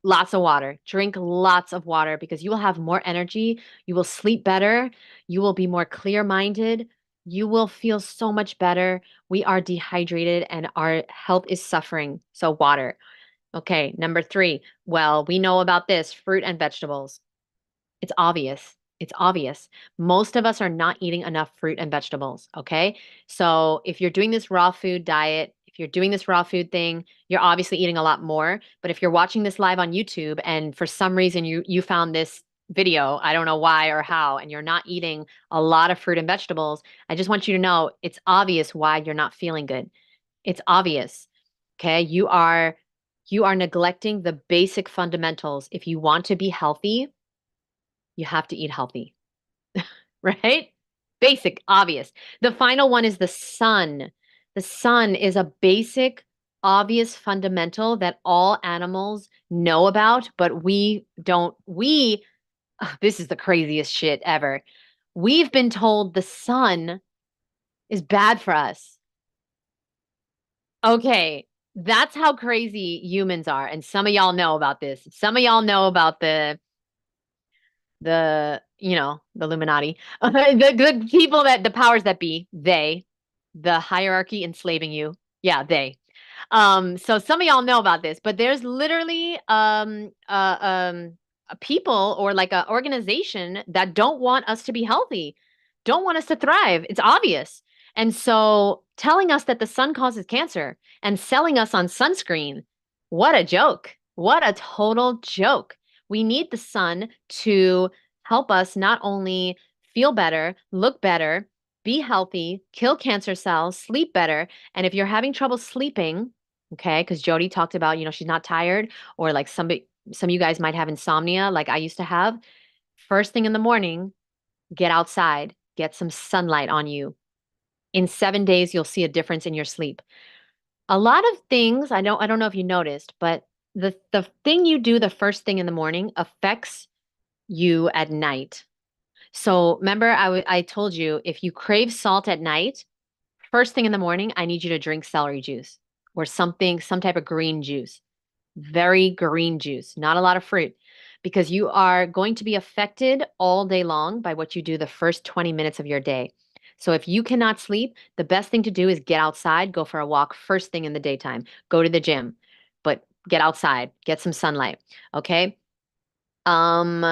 A: Lots of water. Drink lots of water because you will have more energy. You will sleep better. You will be more clear minded. You will feel so much better. We are dehydrated and our health is suffering. So, water. Okay, number 3. Well, we know about this fruit and vegetables. It's obvious. It's obvious. Most of us are not eating enough fruit and vegetables, okay? So if you're doing this raw food diet, if you're doing this raw food thing, you're obviously eating a lot more. But if you're watching this live on YouTube and for some reason you found this video, I don't know why or how, and you're not eating a lot of fruit and vegetables, I just want you to know it's obvious why you're not feeling good. It's obvious. Okay? You are neglecting the basic fundamentals. If you want to be healthy, you have to eat healthy, right? Basic, obvious. The final one is the sun. The sun is a basic, obvious fundamental that all animals know about, but we don't. This is the craziest shit ever. We've been told the sun is bad for us. Okay, that's how crazy humans are. And some of y'all know about this. Some of y'all know about the Illuminati, the people that the powers that be, the hierarchy enslaving you. Yeah, they. So some of y'all know about this, but there's literally a people or like a organization that don't want us to be healthy, don't want us to thrive. It's obvious. And so telling us that the sun causes cancer and selling us on sunscreen, what a joke. What a total joke. We need the sun to help us not only feel better, look better, be healthy, kill cancer cells, sleep better. And if you're having trouble sleeping, okay, because Jody talked about, she's not tired, or like some of you guys might have insomnia, like I used to have. First thing in the morning, get outside, get some sunlight on you. In 7 days, you'll see a difference in your sleep. A lot of things, I don't know if you noticed, but the thing you do the first thing in the morning affects you at night. So remember, I told you if you crave salt at night, first thing in the morning, I need you to drink celery juice or something, some type of green juice, very green juice, not a lot of fruit, because you are going to be affected all day long by what you do the first 20 minutes of your day. So if you cannot sleep, the best thing to do is get outside, go for a walk first thing in the daytime, go to the gym, but get outside, get some sunlight. Okay. Um,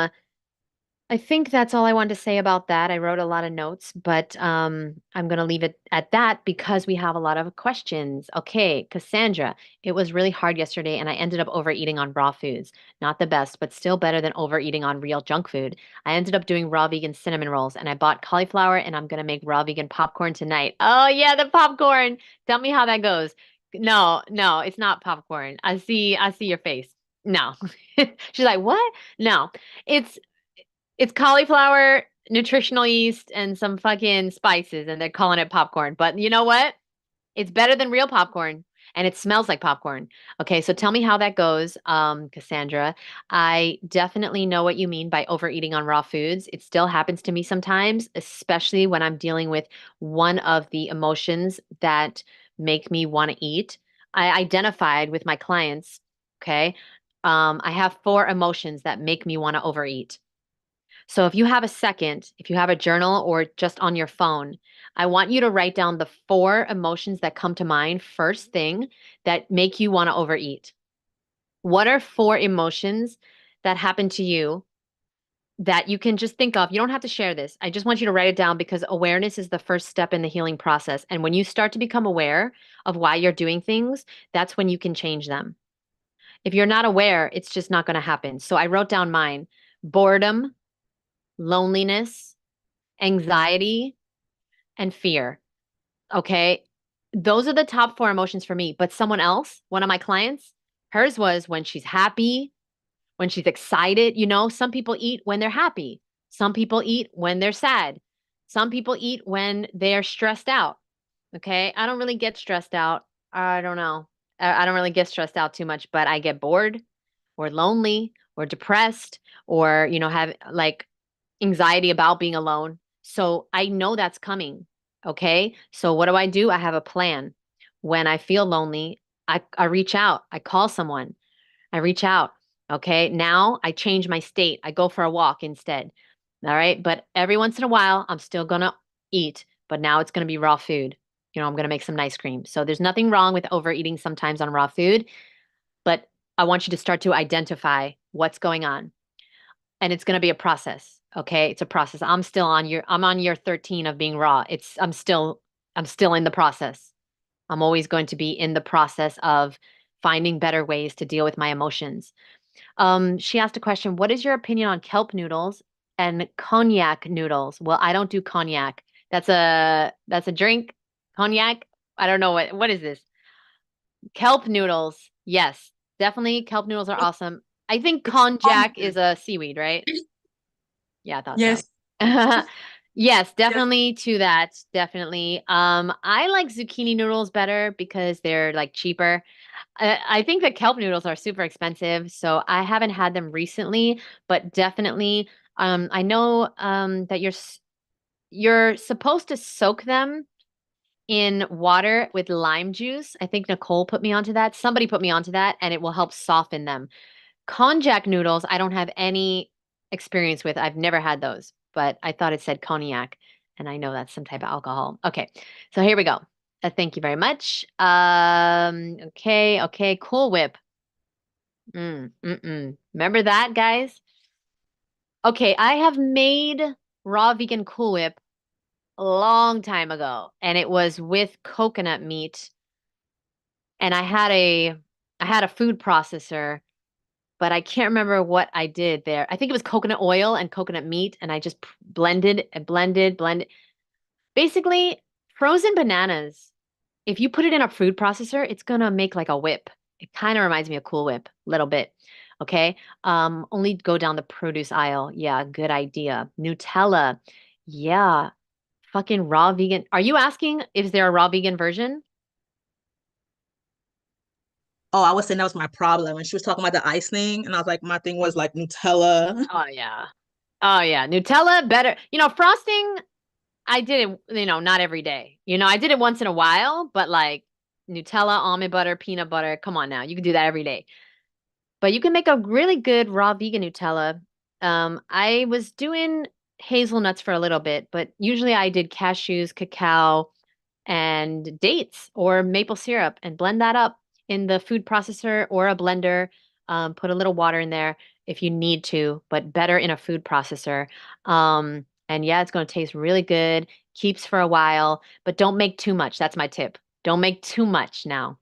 A: I think that's all I wanted to say about that. I wrote a lot of notes, but I'm going to leave it at that because we have a lot of questions. Okay, Cassandra, it was really hard yesterday and I ended up overeating on raw foods. Not the best, but still better than overeating on real junk food. I ended up doing raw vegan cinnamon rolls and I bought cauliflower and I'm going to make raw vegan popcorn tonight. Oh, yeah, the popcorn. Tell me how that goes. No, no, it's not popcorn. I see your face. No. She's like, "What?" No. It's it's cauliflower, nutritional yeast, and some fucking spices, and they're calling it popcorn. But you know what? It's better than real popcorn, and it smells like popcorn. Okay, so tell me how that goes, Cassandra. I definitely know what you mean by overeating on raw foods. It still happens to me sometimes, especially when I'm dealing with one of the emotions that make me want to eat. I identified with my clients, okay? I have 4 emotions that make me want to overeat. So if you have a second, if you have a journal or just on your phone, I want you to write down the 4 emotions that come to mind first thing that make you want to overeat. What are 4 emotions that happen to you that you can just think of. You don't have to share this. I just want you to write it down because awareness is the first step in the healing process. And when you start to become aware of why you're doing things, that's when you can change them. If you're not aware, it's just not going to happen. So I wrote down mine: boredom, loneliness, anxiety, and fear. Okay. Those are the top 4 emotions for me. But someone else, one of my clients, hers was when she's happy, when she's excited. Some people eat when they're happy. Some people eat when they're sad. Some people eat when they're stressed out. Okay. I don't really get stressed out. I don't know. I don't really get stressed out too much, but I get bored or lonely or depressed or, have like anxiety about being alone. So I know that's coming. Okay. So what do? I have a plan. When I feel lonely, I reach out, I call someone, I reach out. Okay. Now I change my state. I go for a walk instead. All right. But every once in a while, I'm still going to eat, but now it's going to be raw food. I'm going to make some ice cream. So there's nothing wrong with overeating sometimes on raw food, but I want you to start to identify what's going on. And it's going to be a process. Okay. It's a process. I'm on year 13 of being raw. I'm still in the process. I'm always going to be in the process of finding better ways to deal with my emotions. She asked a question: what is your opinion on kelp noodles and cognac noodles? Well, I don't do cognac. That's a drink. Cognac? I don't know what is this? Kelp noodles. Yes, definitely kelp noodles are awesome. I think
E: It's
A: konjac is a seaweed, right? Yeah, I thought so.
E: yes.
A: Yes, definitely to that. Definitely. I like zucchini noodles better because they're like cheaper. I think the kelp noodles are super expensive, so I haven't had them recently, but definitely, I know that you're supposed to soak them in water with lime juice. I think Nicole put me onto that. Somebody put me onto that, and it will help soften them. Konjac noodles, I don't have any experience with. I've never had those, but I thought it said cognac, and I know that's some type of alcohol. Okay, so here we go. Thank you very much. Okay, Cool Whip. Remember that, guys? Okay, I have made raw vegan Cool Whip a long time ago, and it was with coconut meat, and I had a food processor, but I can't remember what I did there. I think it was coconut oil and coconut meat, and I just blended and blended. Basically, frozen bananas, if you put it in a food processor, it's gonna make like a whip. It kind of reminds me of Cool Whip, a little bit. Okay. Only go down the produce aisle. Yeah, good idea. Nutella. Yeah. Fucking raw vegan. Are you asking is there a raw vegan version?
E: Oh, I was saying that was my problem when she was talking about the ice thing, and I was like, my thing was like Nutella.
A: Oh yeah. Oh yeah. Nutella better. Frosting, I did it, not every day. I did it once in a while, but like Nutella, almond butter, peanut butter, come on now. You can do that every day. But you can make a really good raw vegan Nutella. I was doing hazelnuts for a little bit, but usually I did cashews, cacao, and dates or maple syrup and blend that up in the food processor or a blender. Put a little water in there if you need to, but better in a food processor. And yeah, it's going to taste really good, keeps for a while, but don't make too much. That's my tip. Don't make too much now.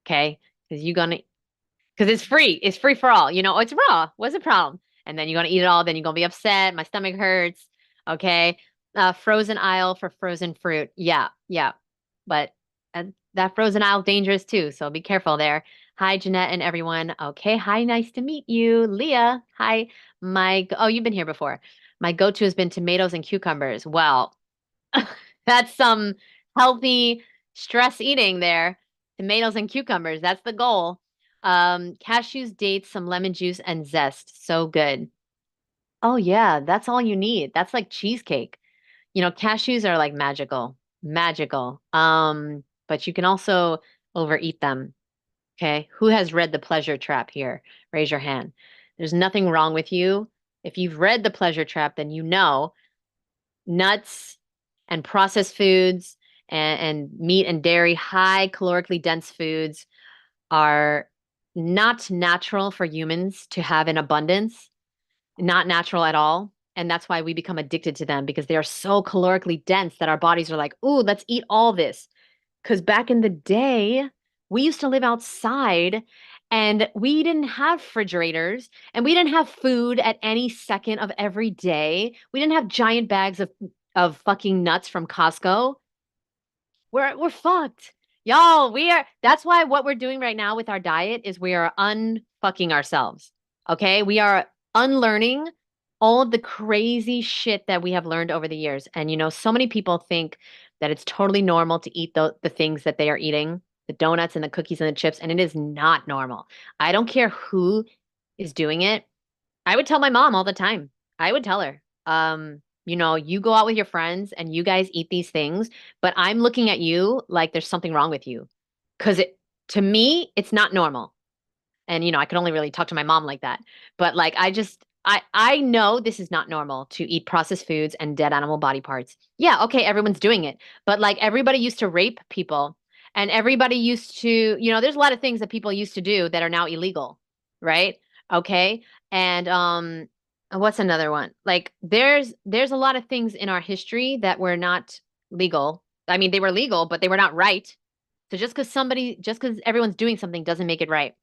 A: Okay. Because it's free. It's free for all. It's raw. What's the problem? And then you're going to eat it all. Then you're going to be upset. My stomach hurts. Okay. Frozen aisle for frozen fruit. Yeah. Yeah. But that frozen aisle is dangerous too. So be careful there. Hi, Jeanette and everyone. Okay. Hi. Nice to meet you. Leah. Hi. Oh, you've been here before. My go-to has been tomatoes and cucumbers. Well, that's some healthy stress eating there. Tomatoes and cucumbers. That's the goal. Cashews, dates, some lemon juice, and zest. So good. Oh yeah, that's all you need. That's like cheesecake. Cashews are like magical. Magical. But you can also overeat them. Okay. Who has read The Pleasure Trap here? Raise your hand. There's nothing wrong with you. If you've read The Pleasure Trap, then you know nuts and processed foods and meat and dairy, high calorically dense foods are not natural for humans to have in abundance, not natural at all. And that's why we become addicted to them, because they are so calorically dense that our bodies are like, ooh, let's eat all this. Because back in the day, we used to live outside and we didn't have refrigerators and we didn't have food at any second of every day. We didn't have giant bags of fucking nuts from Costco. We're fucked. Y'all, that's why what we're doing right now with our diet is we are unfucking ourselves. Okay? We are unlearning all of the crazy shit that we have learned over the years. And so many people think that it's totally normal to eat the things that they are eating, the donuts and the cookies and the chips, and it is not normal. I don't care who is doing it. I would tell my mom all the time. I would tell her, you go out with your friends and you guys eat these things, but I'm looking at you like there's something wrong with you. Because to me, it's not normal. And, I can only really talk to my mom like that. But like, I know this is not normal to eat processed foods and dead animal body parts. Yeah, okay, everyone's doing it. But like, everybody used to rape people and everybody used to, there's a lot of things that people used to do that are now illegal, right? Okay. And what's another one? Like there's a lot of things in our history that were not legal. I mean, they were legal, but they were not right. So just because everyone's doing something doesn't make it right.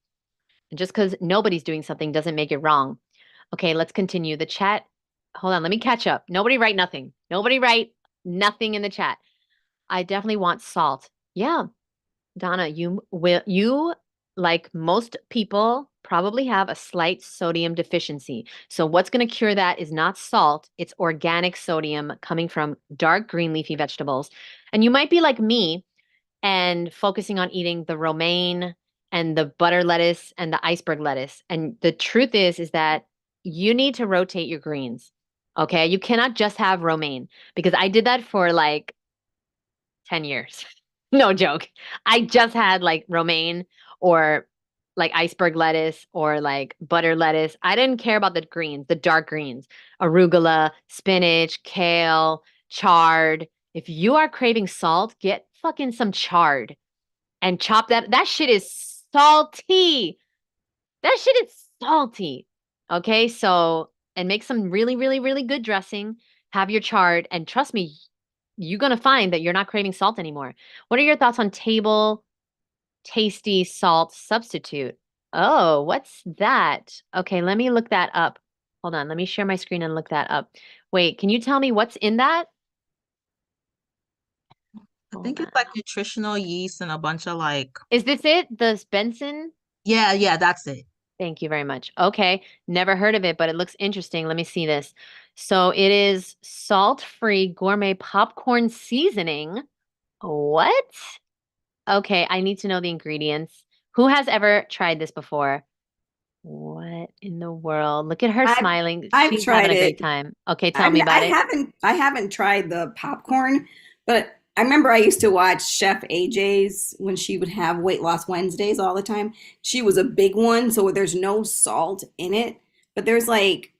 A: And just because nobody's doing something doesn't make it wrong. Okay, let's continue. The chat. Hold on, let me catch up. Nobody write nothing. Nobody write nothing in the chat. I definitely want salt. Yeah, Donna, you like most people probably have a slight sodium deficiency. So what's going to cure that is not salt, it's organic sodium coming from dark green leafy vegetables. And you might be like me and focusing on eating the romaine and the butter lettuce and the iceberg lettuce. And the truth is that you need to rotate your greens. Okay? You cannot just have romaine, because I did that for like 10 years. No joke. I just had like romaine or like iceberg lettuce or like butter lettuce. I didn't care about the greens, the dark greens, arugula, spinach, kale, chard. If you are craving salt, get fucking some chard and chop that. That shit is salty. That shit is salty. Okay, so and make some really, really, really good dressing. Have your chard, and trust me, you're gonna find that you're not craving salt anymore. What are your thoughts on table tasty salt substitute? Oh, what's that? Okay, let me look that up. Hold on, let me share my screen and look that up. Wait, can you tell me what's in that?
E: I think it's like nutritional yeast and a bunch of like.
A: Is this it? The Benson?
E: Yeah, that's it.
A: Thank you very much. Okay, never heard of it, but it looks interesting. Let me see this. So it is salt-free gourmet popcorn seasoning. What? Okay, I need to know the ingredients. Who has ever tried this before? What in the world? Look at her smiling.
H: I've
A: She's
H: tried
A: having a great
H: it.
A: time. Okay, tell me about it.
H: I haven't tried the popcorn, but I remember I used to watch Chef AJ's when she would have Weight Loss Wednesdays all the time. She was a big one, so there's no salt in it, but there's like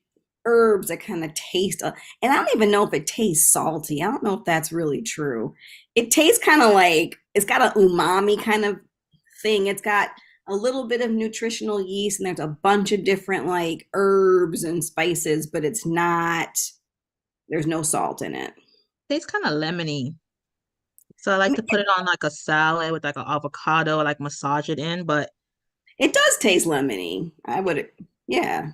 H: herbs that kind of taste, and I don't even know if it tastes salty. I don't know if that's really true. It tastes kind of like it's got an umami kind of thing. It's got a little bit of nutritional yeast, and there's a bunch of different like herbs and spices, but it's not, there's no salt in it.
E: Tastes kind of lemony. So I like to put it on like a salad with like an avocado, like massage it in, but
H: it does taste lemony. Yeah.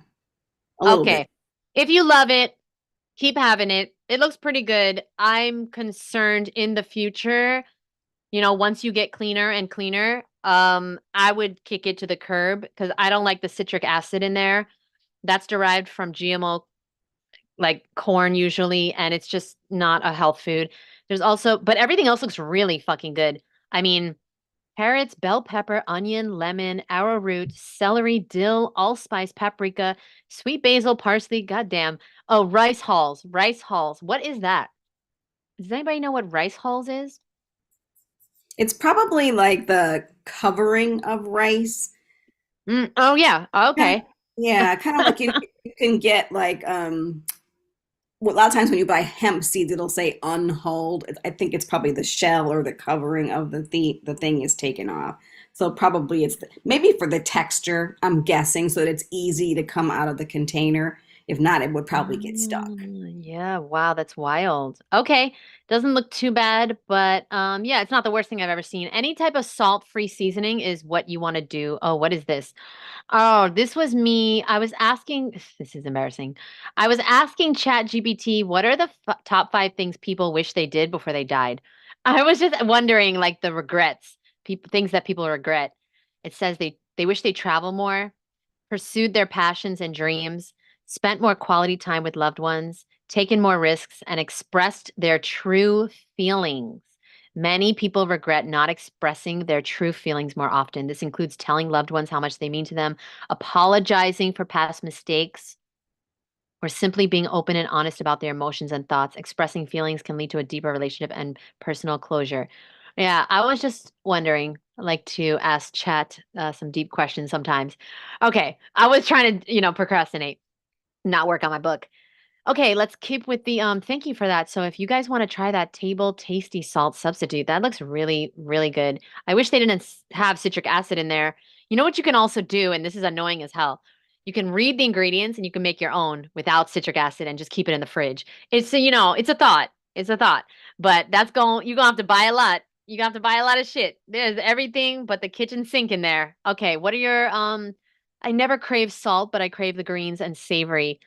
H: A little
A: Okay.
H: bit.
A: If you love it, keep having it. It looks pretty good. I'm concerned in the future, once you get cleaner and cleaner, I would kick it to the curb because I don't like the citric acid in there. That's derived from GMO, like corn usually, and it's just not a health food. But everything else looks really fucking good. I mean, carrots, bell pepper, onion, lemon, arrowroot, celery, dill, allspice, paprika, sweet basil, parsley, goddamn. Oh, rice hulls. Rice hulls. What is that? Does anybody know what rice hulls is?
H: It's probably like the covering of rice.
A: Oh yeah. Okay.
H: Yeah, kind of like you can get like well, a lot of times when you buy hemp seeds, it'll say unhulled. I think it's probably the shell or the covering of the thing is taken off. So probably maybe for the texture, I'm guessing, so that it's easy to come out of the container. If not, it would probably get stuck.
A: Yeah, wow, that's wild. Okay, doesn't look too bad, but yeah, it's not the worst thing I've ever seen. Any type of salt-free seasoning is what you want to do. Oh, what is this? Oh, this was me. I was asking, this is embarrassing. I was asking ChatGPT, what are the top 5 things people wish they did before they died? I was just wondering, like the regrets, people, things that people regret. It says they wish they travel more, pursued their passions and dreams, spent more quality time with loved ones, taken more risks, and expressed their true feelings. Many people regret not expressing their true feelings more often. This includes telling loved ones how much they mean to them, apologizing for past mistakes, or simply being open and honest about their emotions and thoughts. Expressing feelings can lead to a deeper relationship and personal closure. Yeah, I was just wondering, I like to ask chat some deep questions sometimes. Okay, I was trying to, procrastinate, not work on my book. Okay, let's keep with the thank you for that. So if you guys want to try that table tasty salt substitute, that looks really, really good. I wish they didn't have citric acid in there. You know what you can also do, and this is annoying as hell. You can read the ingredients and you can make your own without citric acid and just keep it in the fridge. It's it's a thought. It's a thought. But you're gonna have to buy a lot. You're gonna have to buy a lot of shit. There's everything but the kitchen sink in there. Okay, what are your I never crave salt, but I crave the greens and savory.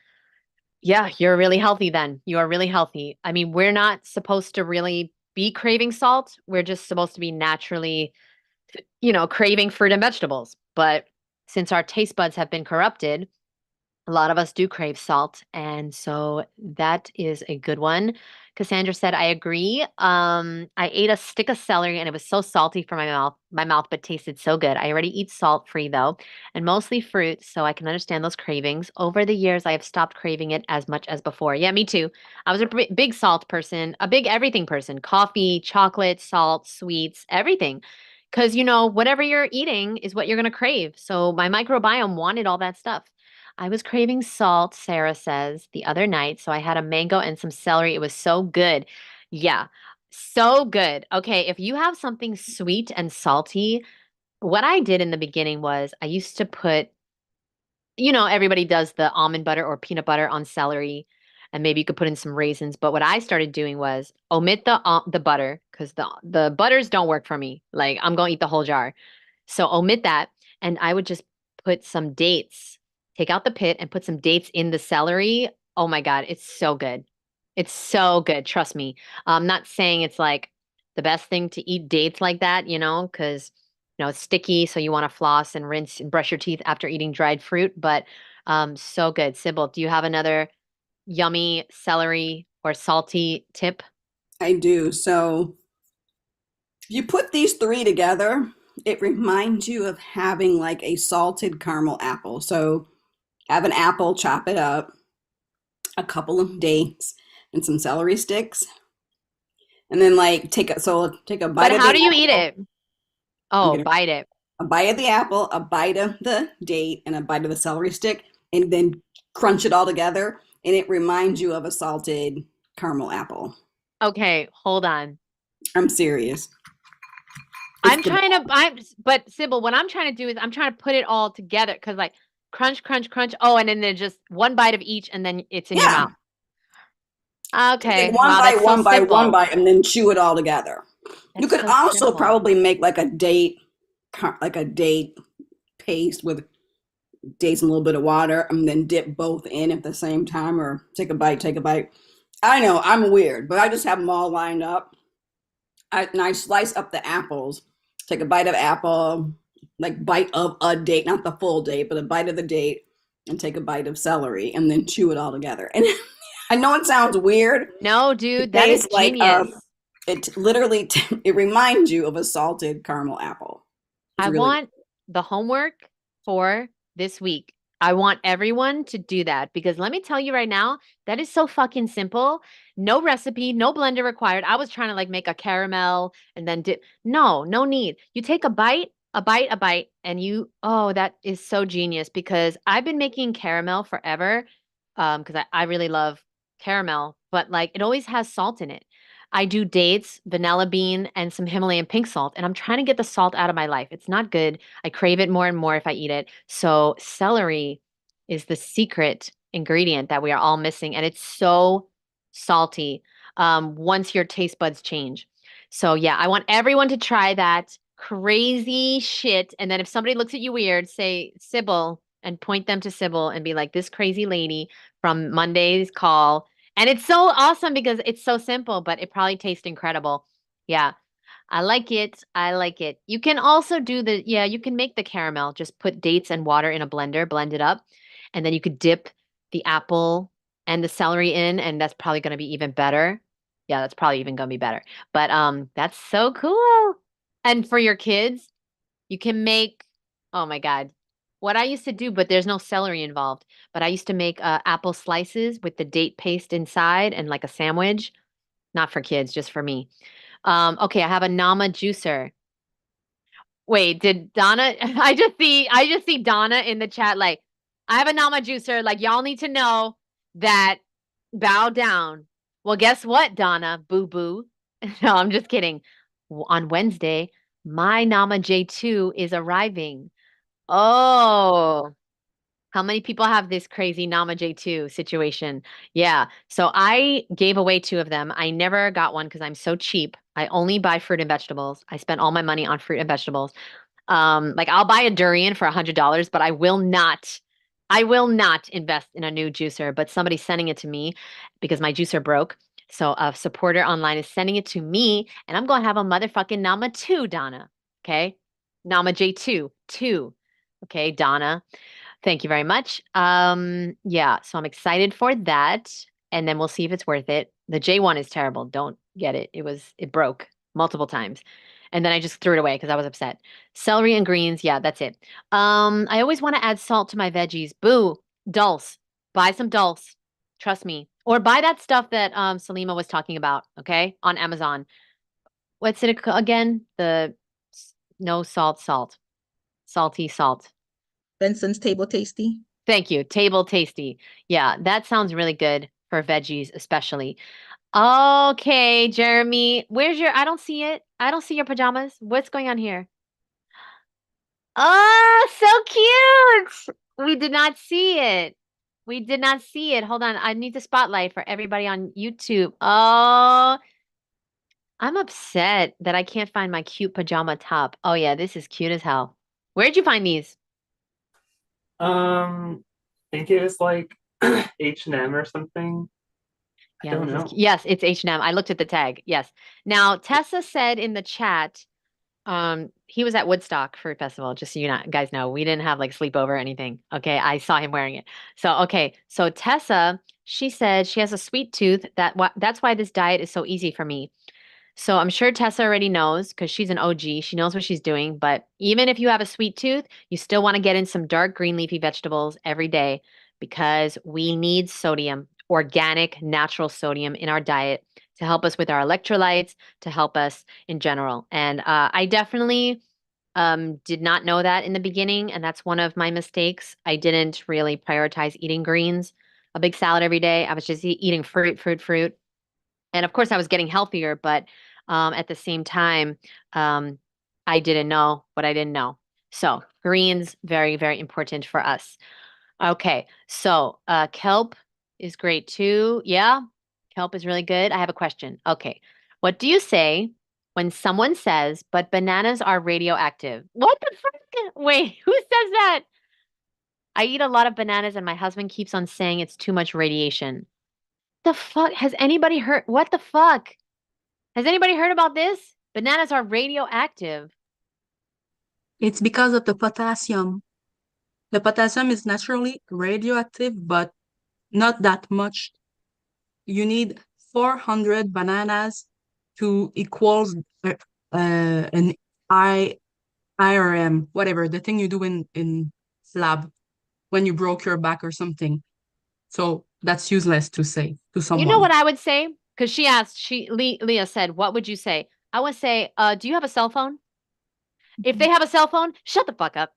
A: Yeah, you're really healthy then. You are really healthy. I mean, we're not supposed to really be craving salt. We're just supposed to be naturally, craving fruit and vegetables. But since our taste buds have been corrupted, a lot of us do crave salt, and so that is a good one. Cassandra said, "I agree. I ate a stick of celery and it was so salty for my mouth, but tasted so good. I already eat salt-free though, and mostly fruit, so I can understand those cravings. Over the years, I have stopped craving it as much as before." Yeah, me too. I was a big salt person, a big everything person. Coffee, chocolate, salt, sweets, everything. Because, whatever you're eating is what you're going to crave. So my microbiome wanted all that stuff. I was craving salt, Sarah says, the other night. So I had a mango and some celery. It was so good. Yeah, so good. Okay, if you have something sweet and salty, what I did in the beginning was I used to put, everybody does the almond butter or peanut butter on celery, and maybe you could put in some raisins. But what I started doing was omit the butter because the butters don't work for me. Like I'm gonna eat the whole jar. So omit that, and I would just put some dates, take out the pit and put some dates in the celery. Oh my God, it's so good. It's so good. Trust me. I'm not saying it's like the best thing to eat dates like that, because it's sticky, so you want to floss and rinse and brush your teeth after eating dried fruit, but so good. Sybil, do you have another yummy celery or salty tip?
H: I do. So if you put these three together, it reminds you of having like a salted caramel apple. So have an apple, chop it up, a couple of dates, and some celery sticks. And then like take a bite
A: But
H: of
A: how
H: the
A: do you eat
H: apple.
A: it?
H: I'm
A: Oh,
H: gonna
A: bite it.
H: a bite of the apple, a bite of the date, and a bite of the celery stick, and then crunch it all together, and it reminds you of a salted caramel apple.
A: Okay, hold on.
H: I'm serious.
A: But Sybil, what I'm trying to do is I'm trying to put it all together because like crunch, crunch, crunch. Oh, and then there's just one bite of each and then it's in your
H: Yeah.
A: mouth. Okay.
H: Take one
A: Wow,
H: bite,
A: that's so
H: one bite, one
A: simple.
H: bite, and then chew it all together. You
A: That's
H: could
A: so
H: also
A: simple.
H: probably make like a date paste with dates and a little bit of water, and then dip both in at the same time, or take a bite, take a bite. I know I'm weird, but I just have them all lined up. And I slice up the apples, take a bite of apple, like bite of a date, not the full date, but a bite of the date, and take a bite of celery, and then chew it all together. And I know it sounds weird.
A: No,
H: It
A: dude, that is
H: tastes like
A: genius.
H: it literally it reminds you of a salted caramel apple. It's
A: I
H: really
A: want the homework for this week. I want everyone to do that because let me tell you right now, that is so fucking simple. No recipe, no blender required. I was trying to like make a caramel and then dip. No, no need. You take a bite, a bite, a bite, and oh, that is so genius because I've been making caramel forever. Because I really love caramel, but like it always has salt in it. I do dates, vanilla bean, and some Himalayan pink salt, and I'm trying to get the salt out of my life. It's not good. I crave it more and more if I eat it. So celery is the secret ingredient that we are all missing, and it's so salty once your taste buds change. So yeah, I want everyone to try that crazy shit. And then if somebody looks at you weird, say Sybil and point them to Sybil and be like, this crazy lady from Monday's call. And it's so awesome because it's so simple, but it probably tastes incredible. Yeah. I like it. I like it. You can also do you can make the caramel. Just put dates and water in a blender, blend it up, and then you could dip the apple and the celery in, and that's probably going to be even better. Yeah, that's probably even going to be better. But that's so cool. And for your kids, you can make, oh my God, what I used to do, but there's no celery involved. But I used to make apple slices with the date paste inside and like a sandwich. Not for kids, just for me. Okay, I have a Nama juicer. Wait, did Donna? I just see Donna in the chat. Like, I have a Nama juicer. Like, y'all need to know that. Bow down. Well, guess what, Donna? Boo boo. No, I'm just kidding. On Wednesday, my Nama J2 is arriving. Oh, how many people have this crazy Nama J2 situation? Yeah. So I gave away two of them. I never got one because I'm so cheap. I only buy fruit and vegetables. I spend all my money on fruit and vegetables. Like I'll buy a durian for $100, but I will not invest in a new juicer, but somebody's sending it to me because my juicer broke. So a supporter online is sending it to me, and I'm going to have a motherfucking Nama 2, Donna. Okay? Nama J2, 2. Okay, Donna. Thank you very much. Yeah, so I'm excited for that, and then we'll see if it's worth it. The J1 is terrible. Don't get it. It broke multiple times. And then I just threw it away because I was upset. Celery and greens, yeah, that's it. I always want to add salt to my veggies. Boo, dulse. Buy some dulse. Trust me. Or buy that stuff that Salima was talking about, okay? On Amazon. What's it again? No salt. Salty salt.
E: Benson's Table Tasty.
A: Thank you. Table Tasty. Yeah, that sounds really good for veggies, especially. Okay, Jeremy, I don't see it. I don't see your pajamas. What's going on here? Oh, so cute. We did not see it. We did not see it. Hold on. I need the spotlight for everybody on YouTube. Oh, I'm upset that I can't find my cute pajama top. Oh yeah, this is cute as hell. Where'd you find these?
C: I think it was like H&M or something.
A: Yeah,
C: I don't know.
A: yes, it's H&M. I looked at the tag. Yes. Now, Tessa said in the chat, he was at Woodstock Fruit Festival, just so guys know. We didn't have like sleepover or anything. Okay, I saw him wearing it. So Tessa, she said she has a sweet tooth. That's why this diet is so easy for me. So I'm sure Tessa already knows because she's an OG. She knows what she's doing. But even if you have a sweet tooth, you still want to get in some dark green leafy vegetables every day because we need sodium, organic, natural sodium in our diet to help us with our electrolytes, to help us in general. And I definitely did not know that in the beginning. And that's one of my mistakes. I didn't really prioritize eating greens, a big salad every day. I was just eating fruit. And of course, I was getting healthier, but at the same time, I didn't know what I didn't know. So greens, very, very important for us. Okay, so kelp is great too. Yeah, kelp is really good. I have a question. Okay, what do you say when someone says, but bananas are radioactive? What the fuck? Wait, who says that? I eat a lot of bananas and my husband keeps on saying it's too much radiation. The fuck? Has anybody heard? What the fuck? Has anybody heard about this? Bananas are radioactive.
E: It's because of the potassium. The potassium is naturally radioactive, but not that much. You need 400 bananas to equals an IRM, whatever, the thing you do in lab when you broke your back or something. So that's useless to say to someone.
A: You know what I would say? Because she asked, Leah said, what would you say? I would say, do you have a cell phone? If they have a cell phone, shut the fuck up.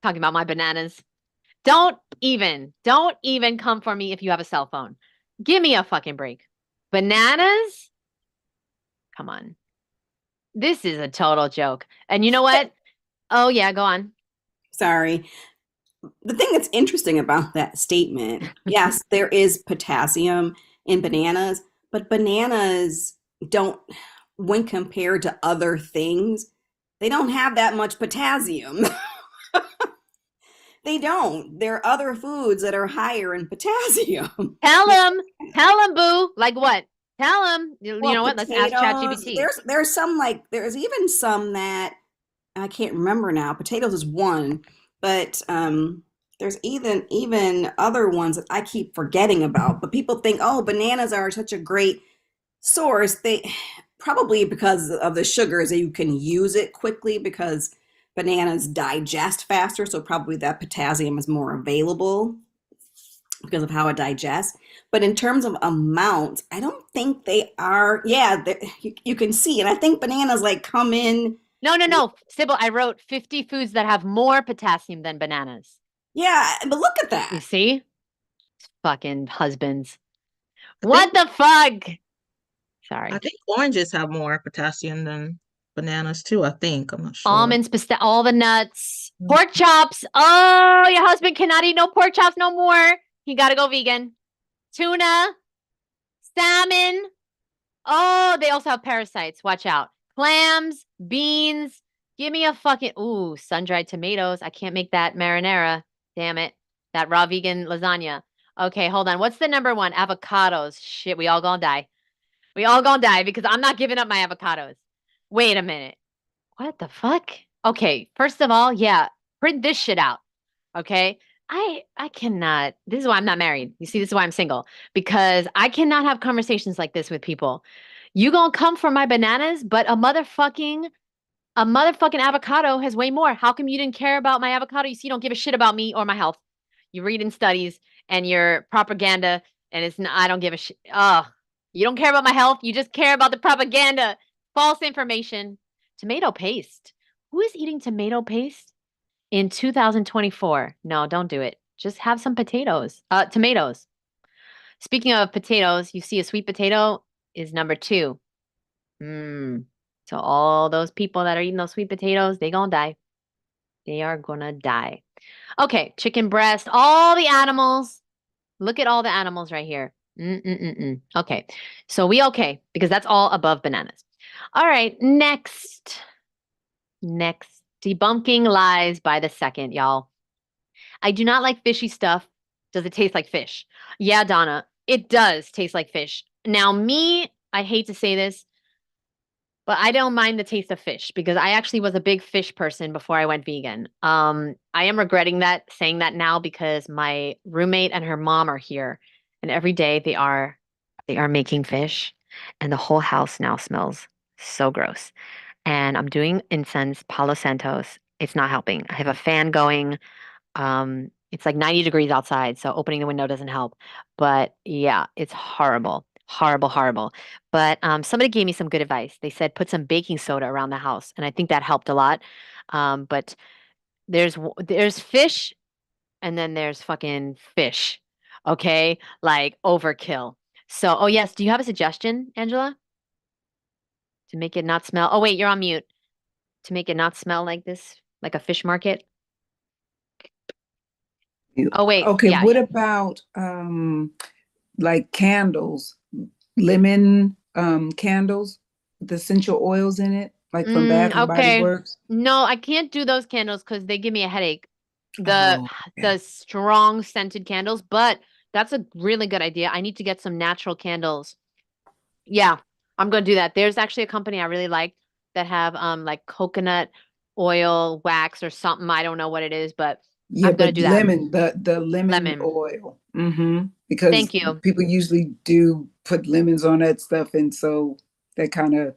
A: Talking about my bananas. Don't even come for me if you have a cell phone. Give me a fucking break. Bananas? Come on. This is a total joke. And you know what? Oh, yeah, go on.
H: Sorry. the thing that's interesting about that statement, yes, there is potassium in bananas, but bananas don't, when compared to other things, they don't have that much potassium. They don't. There are other foods that are higher in potassium.
A: Tell him, boo. Like what? Tell him. You
H: Well,
A: know what? Let's ask
H: potatoes,
A: ChatGPT.
H: there's some like there's even some that I can't remember now. Potatoes is one, but there's even other ones that I keep forgetting about. But people think, oh, bananas are such a great source. They probably because of the sugars that you can use it quickly because bananas digest faster, so probably that potassium is more available because of how it digests. But in terms of amounts, I don't think they are. Yeah, you can see, and I think bananas like come in.
A: No. Sybil, I wrote 50 foods that have more potassium than bananas.
H: Yeah, but look at
A: You
H: that.
A: see? Fucking husbands.
I: I
A: What
I: think
A: the fuck?
I: I
A: Sorry.
I: think oranges have more potassium than bananas too. I think I'm not sure.
A: Almonds, all the nuts, pork chops. Oh, your husband cannot eat no pork chops no more. He got to go vegan. Tuna, salmon. Oh, they also have parasites. Watch out. Clams, beans. Give me a fucking, ooh, sun-dried tomatoes. I can't make that marinara. Damn it. That raw vegan lasagna. Okay, hold on. What's the number one? Avocados. Shit, we all gonna die. We all gonna die because I'm not giving up my avocados. Wait a minute. What the fuck? Okay, first of all, yeah, print this shit out. Okay? I cannot. This is why I'm not married. You see, this is why I'm single because I cannot have conversations like this with people. You gonna come for my bananas, but a motherfucking avocado has way more. How come you didn't care about my avocado? You see, you don't give a shit about me or my health. You read in studies and your propaganda, and it's not, I don't give a shit. Oh, you don't care about my health. You just care about the propaganda. False information. Tomato paste. Who is eating tomato paste in 2024? No, don't do it. Just have some tomatoes. Speaking of potatoes, you see a sweet potato is number 2. Mm. So all those people that are eating those sweet potatoes, they gonna die. They are gonna die. Okay, chicken breast, all the animals. Look at all the animals right here. Okay, so we okay because that's all above bananas. All right, next, debunking lies by the second, y'all. I do not like fishy stuff. Does it taste like fish? Yeah, Donna, it does taste like fish. Now, me, I hate to say this, but I don't mind the taste of fish because I actually was a big fish person before I went vegan. I am regretting that, saying that now because my roommate and her mom are here, and every day they are making fish, and the whole house now smells so gross. And I'm doing incense, Palo Santos. It's not helping. I have a fan going. It's like 90 degrees outside, so opening the window doesn't help. But yeah, it's horrible. Horrible, horrible. But somebody gave me some good advice. They said put some baking soda around the house, and I think that helped a lot. But there's fish, and then there's fucking fish. Okay, like overkill. So, oh yes, do you have a suggestion, Angela, to make it not smell? Oh wait, you're on mute. To make it not smell like this, like a fish market. Oh wait,
B: Okay,
A: yeah,
B: what
A: yeah.
B: about like candles, lemon candles with essential oils in it, like from Bath and Body
A: Okay.
B: Works?
A: No, I can't do those candles because they give me a headache. The
B: Oh,
A: the
B: okay.
A: strong scented candles, but that's a really good idea. I need to get some natural candles. Yeah, I'm gonna do that. There's actually a company I really like that have like coconut oil wax or something. I don't know what it is, but
B: Yeah,
A: I'm gonna
B: but
A: do that.
B: lemon, the lemon
A: Lemon.
B: oil. Because
A: Thank you.
B: people usually do put lemons on that stuff, and so that kind of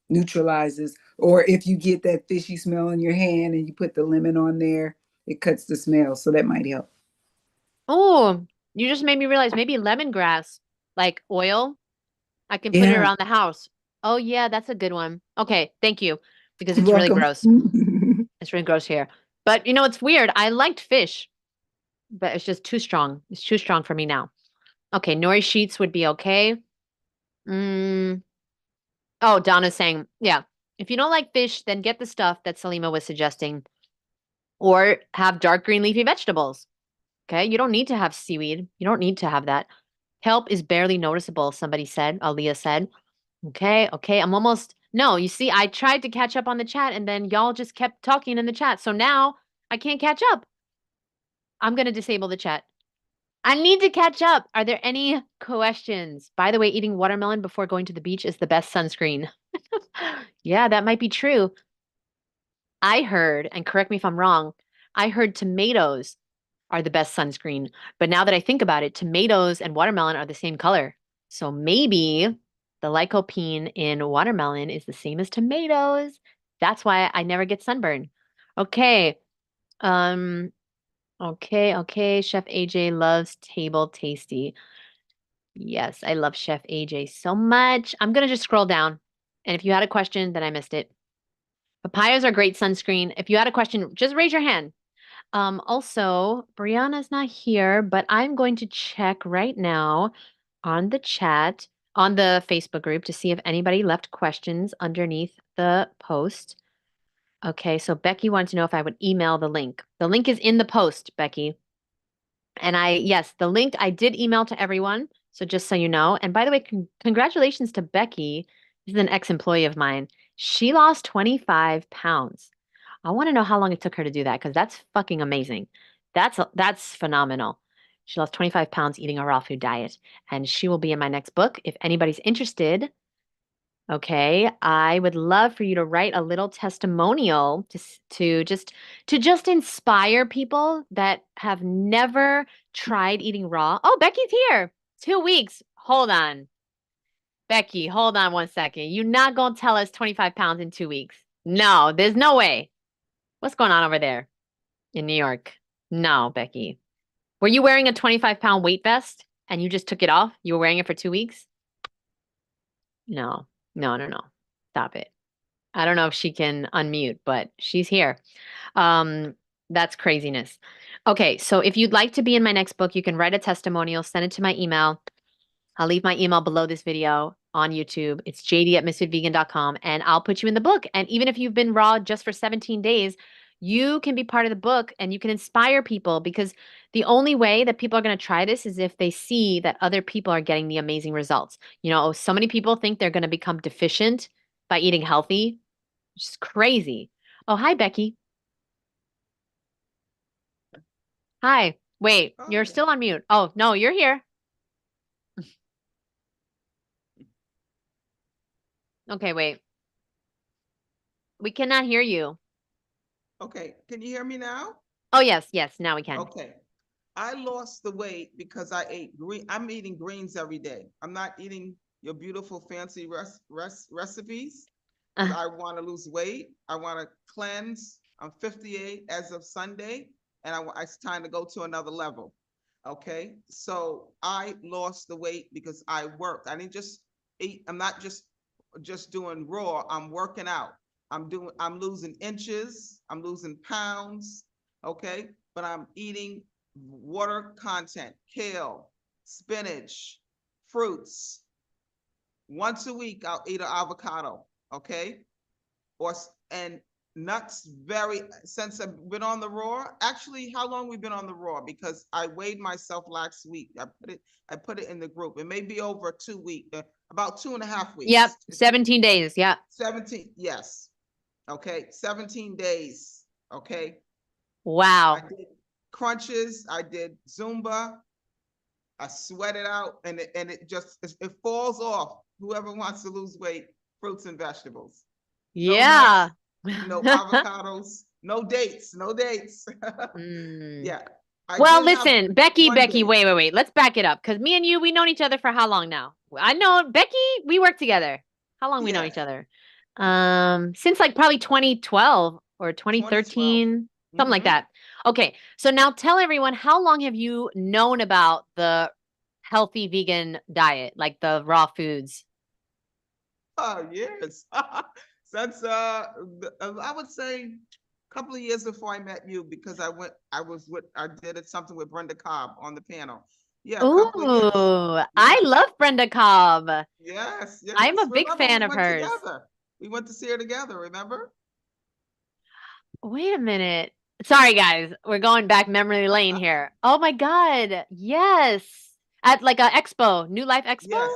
B: neutralizes. Or if you get that fishy smell in your hand and you put the lemon on there, it cuts the smell. So that might help.
A: Oh, you just made me realize maybe lemongrass, like oil. I can put it
B: Yeah,
A: around the house. Oh yeah, that's a good one. Okay, thank you. Because
B: you're
A: it's really
B: welcome.
A: gross. It's really gross here. But you know, it's weird. I liked fish, but it's just too strong. It's too strong for me now. Okay, nori sheets would be okay. Mm. Oh, Donna's saying, yeah. If you don't like fish, then get the stuff that Salima was suggesting. Or have dark green leafy vegetables. Okay, you don't need to have seaweed. You don't need to have that. Kelp is barely noticeable, somebody said, Aaliyah said. Okay, I'm almost, no, you see, I tried to catch up on the chat and then y'all just kept talking in the chat. So now I can't catch up. I'm going to disable the chat. I need to catch up. Are there any questions? By the way, eating watermelon before going to the beach is the best sunscreen. Yeah, that might be true. I heard, and correct me if I'm wrong, I heard tomatoes are the best sunscreen. But now that I think about it, tomatoes and watermelon are the same color. So maybe the lycopene in watermelon is the same as tomatoes. That's why I never get sunburn. Okay. Um, okay. Chef AJ loves Table Tasty. Yes, I love Chef AJ so much. I'm gonna just scroll down. And if you had a question, then I missed it. Papayas are great sunscreen. If you had a question, just raise your hand. Also, Brianna's not here, but I'm going to check right now on the chat, on the Facebook group to see if anybody left questions underneath the post. Okay, so Becky wanted to know if I would email the link. The link is in the post, Becky. And yes, the link I did email to everyone. So just so you know. And by the way, congratulations to Becky. This is an ex-employee of mine. She lost 25 pounds. I want to know how long it took her to do that because that's fucking amazing. That's phenomenal. She lost 25 pounds eating a raw food diet, and she will be in my next book. If anybody's interested, okay, I would love for you to write a little testimonial to just inspire people that have never tried eating raw. Oh, Becky's here. 2 weeks. Hold on. Becky, hold on 1 second. You're not going to tell us 25 pounds in 2 weeks. No, there's no way. What's going on over there in New York? No, Becky. Were you wearing a 25-pound weight vest and you just took it off? You were wearing it for 2 weeks? No. Stop it. I don't know if she can unmute, but she's here. That's craziness. Okay, so if you'd like to be in my next book, you can write a testimonial, send it to my email. I'll leave my email below this video on YouTube. It's jd@misfitvegan.com, and I'll put you in the book. And even if you've been raw just for 17 days, you can be part of the book and you can inspire people because the only way that people are going to try this is if they see that other people are getting the amazing results. You know, so many people think they're going to become deficient by eating healthy, which is crazy. Oh, hi, Becky. Hi. Wait, you're still on mute. Oh, no, you're here. Okay, wait. We cannot hear you.
J: Okay, can you hear me now?
A: Oh, yes, now we can.
J: Okay. I lost the weight because I ate green. I'm eating greens every day. I'm not eating your beautiful fancy recipes. I want to lose weight. I want to cleanse. I'm 58 as of Sunday, and it's time to go to another level. Okay, so I lost the weight because I worked. I didn't just eat. I'm not just doing raw. I'm working out. I'm losing inches. I'm losing pounds. Okay, but I'm eating water content, kale, spinach, fruits. Once a week, I'll eat an avocado. Okay, and nuts. Since I've been on the raw. Actually, how long we've been on the raw? Because I weighed myself last week. I put it in the group. It may be over 2 weeks, about 2.5 weeks.
A: Yep, 17 days. Yeah.
J: 17. Yes. Okay, 17 days. Okay.
A: Wow.
J: I did crunches. I did Zumba. I sweat it out, and it falls off. Whoever wants to lose weight, fruits and vegetables.
A: Yeah.
J: No avocados, no dates. Yeah.
A: Well, listen, Becky, wait. Let's back it up because me and you, we known each other for how long now? I know Becky, we work together. How long we know each other? Since like probably 2012 or 2013, something like that. Okay, so now tell everyone, how long have you known about the healthy vegan diet, like the raw foods?
J: Years. Since I would say a couple of years before I met you, because I did something with Brenda Cobb on the panel. Yeah, a couple of years.
A: Ooh, I love Brenda Cobb.
J: Yes.
A: I'm a big fan of hers.
J: We went to see her together, remember?
A: Wait a minute. Sorry, guys. We're going back memory lane here. Oh my God. Yes. At like a expo, New Life Expo?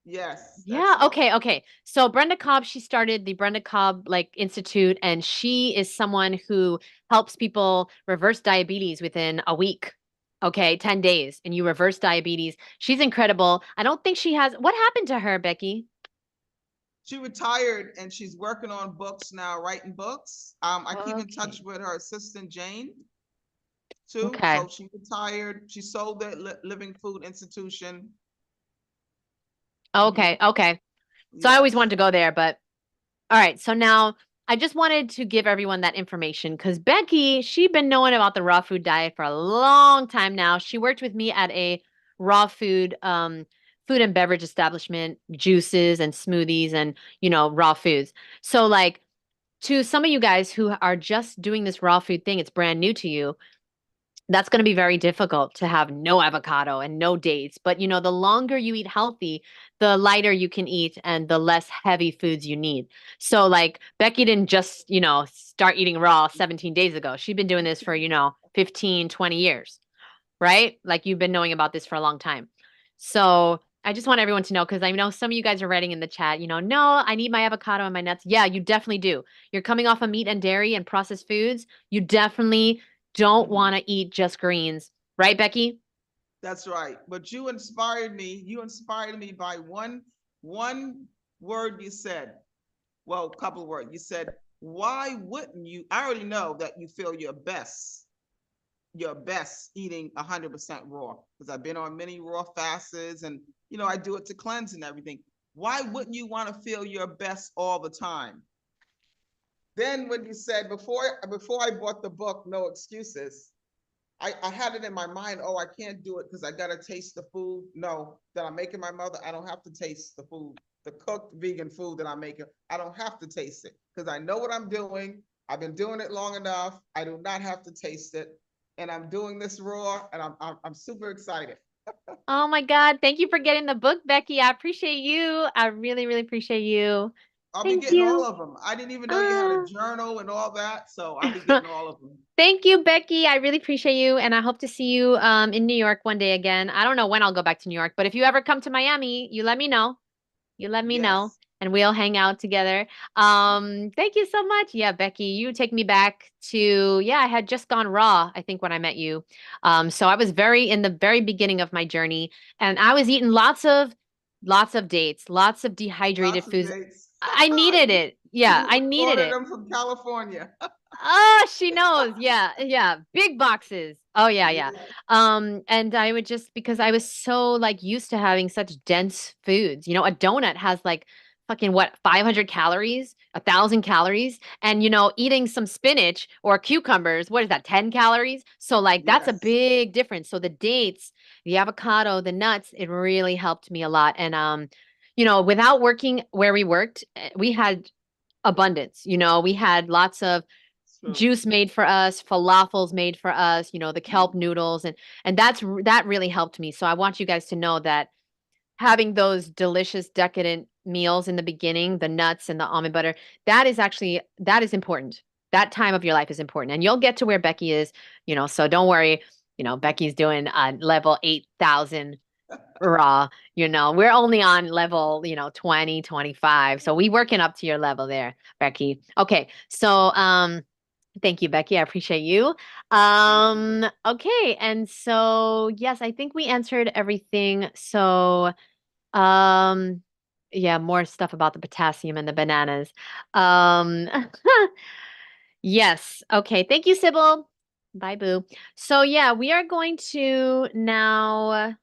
J: Yes,
A: Yeah,
J: Expo.
A: okay. So Brenda Cobb, she started the Brenda Cobb like Institute, and she is someone who helps people reverse diabetes within a week. Okay, 10 days, and you reverse diabetes. She's incredible. I don't think she has, what happened to her, Becky?
J: She retired and she's working on books now, writing books. I keep in touch
A: Okay.
J: with her assistant Jane too.
A: Okay.
J: So she retired. She sold that Living Food Institution.
A: Okay. Okay. So I always wanted
J: Yes.
A: to go there, but all right. So now I just wanted to give everyone that information because Becky, she'd been knowing about the raw food diet for a long time now. She worked with me at a raw food and beverage establishment, juices and smoothies and, raw foods. So like to some of you guys who are just doing this raw food thing, it's brand new to you. That's going to be very difficult to have no avocado and no dates. But the longer you eat healthy, the lighter you can eat and the less heavy foods you need. So like Becky didn't just, start eating raw 17 days ago. She'd been doing this for, 15, 20 years, right? Like you've been knowing about this for a long time. So I just want everyone to know because I know some of you guys are writing in the chat, no, I need my avocado and my nuts. Yeah, you definitely do. You're coming off of meat and dairy and processed foods. You definitely don't want to eat just greens. Right, Becky?
J: That's right. But you inspired me. You inspired me by one word you said. Well, a couple of words. You said, why wouldn't you? I already know that you feel your best eating 100% raw because I've been on many raw fasts and I do it to cleanse and everything. Why wouldn't you want to feel your best all the time? Then when you said before I bought the book, No Excuses, I had it in my mind, oh, I can't do it because I gotta taste the food. No, that I'm making my mother, I don't have to taste the food, the cooked vegan food that I'm making. I don't have to taste it because I know what I'm doing. I've been doing it long enough. I do not have to taste it. And I'm doing this raw and I'm super excited.
A: Oh my God. Thank you for getting the book, Becky. I appreciate you. I really, really appreciate you.
J: I'll be
A: Thank
J: getting all
A: you.
J: of them. I didn't even know you had a journal and all that. So I'll be getting all of them.
A: Thank you, Becky. I really appreciate you, and I hope to see you in New York one day again. I don't know when I'll go back to New York, but if you ever come to Miami, you let me know. You let me know,
J: Yes.
A: and we'll hang out together. Thank you so much. Yeah, Becky, you take me back to, yeah, I had just gone raw, I think, when I met you. So I was very in the very beginning of my journey, and I was eating lots of dates, lots of dehydrated
J: Lots of
A: foods.
J: dates.
A: I needed it. Yeah, I
J: You
A: needed
J: ordered
A: it.
J: them from California.
A: Oh, she knows. Yeah, yeah. Big boxes. Oh, yeah, yeah.
J: Yeah.
A: And I would just because I was so like used to having such dense foods. A donut has like fucking what, 500 calories, 1,000 calories, and eating some spinach or cucumbers, what is that, 10 calories? So like that's a
J: Yes.
A: big difference. So the dates, the avocado, the nuts, it really helped me a lot. And without working where we worked, we had abundance. We had lots of
J: True.
A: juice made for us, falafels made for us, the kelp noodles and that really helped me. So I want you guys to know that having those delicious decadent meals in the beginning, the nuts and the almond butter, that is important. That time of your life is important. And you'll get to where Becky is, so don't worry, Becky's doing level 8,000 raw, we're only on level, 20, 25. So we working up to your level there, Becky. Okay. So, thank you, Becky. I appreciate you.
J: Thank you.
A: Okay, and so yes, I think we answered everything. So, um, yeah, more stuff about the potassium and the bananas. Um, yes. Okay. Thank you, Sybil. Bye, boo. So yeah, we are going to now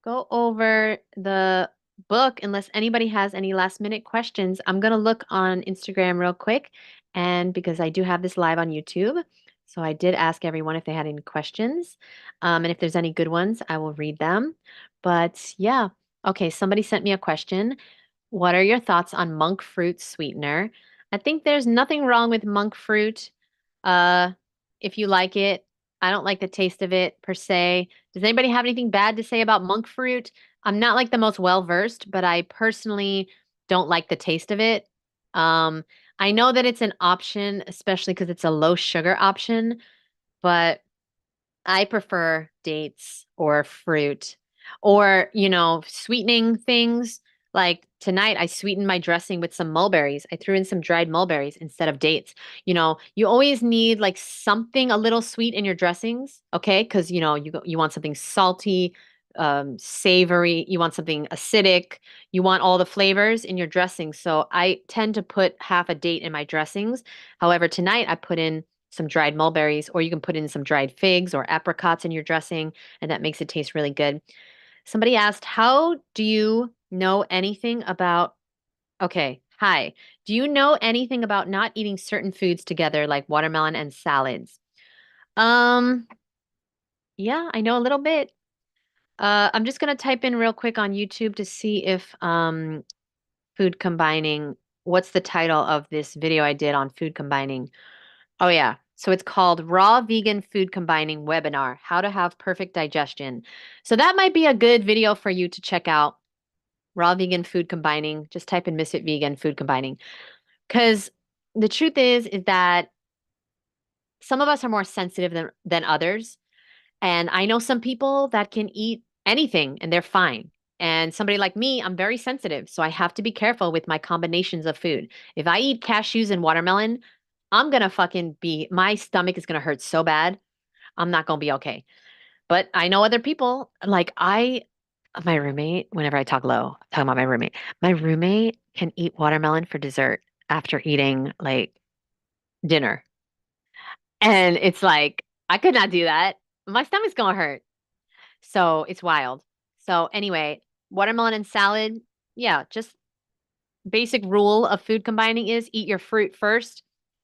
A: go over the book unless anybody has any last minute questions. I'm going to look on Instagram real quick. And because I do have this live on YouTube, so I did ask everyone if they had any questions. And if there's any good ones, I will read them. But yeah, okay, somebody sent me a question. What are your thoughts on monk fruit sweetener? I think there's nothing wrong with monk fruit. Uh, if you like it, I don't like the taste of it per se. Does anybody have anything bad to say about monk fruit? I'm not like the most well versed, but I personally don't like the taste of it. Um, I know that it's an option, especially because it's a low sugar option. but I prefer dates or fruit or, sweetening things. Like tonight, I sweetened my dressing with some mulberries. I threw in some dried mulberries instead of dates. You always need like something a little sweet in your dressings, okay? Because, you want something salty, savory, you want something acidic, you want all the flavors in your dressing. So I tend to put half a date in my dressings. However, tonight I put in some dried mulberries, or you can put in some dried figs or apricots in your dressing, and that makes it taste really good. Somebody asked, how do you know anything about, okay, hi, do you know anything about not eating certain foods together like watermelon and salads? Um, yeah, I know a little bit. I'm just gonna type in real quick on YouTube to see if food combining, what's the title of this video I did on food combining? Oh, yeah. So it's called Raw Vegan Food Combining Webinar, How to Have Perfect Digestion. So that might be a good video for you to check out. Raw Vegan Food Combining. Just type in Misfit Vegan Food Combining. Because the truth is that some of us are more sensitive than others. And I know some people that can eat anything and they're fine. And somebody like me, I'm very sensitive. So I have to be careful with my combinations of food. If I eat cashews and watermelon, I'm going to my stomach is going to hurt so bad. I'm not going to be okay. But I know other people, like my roommate, whenever I talk low, I'm talking about my roommate can eat watermelon for dessert after eating like dinner. And it's like, I could not do that. My stomach's going to hurt. So it's wild. So anyway, watermelon and salad, yeah, just basic rule of food combining is eat your fruit first,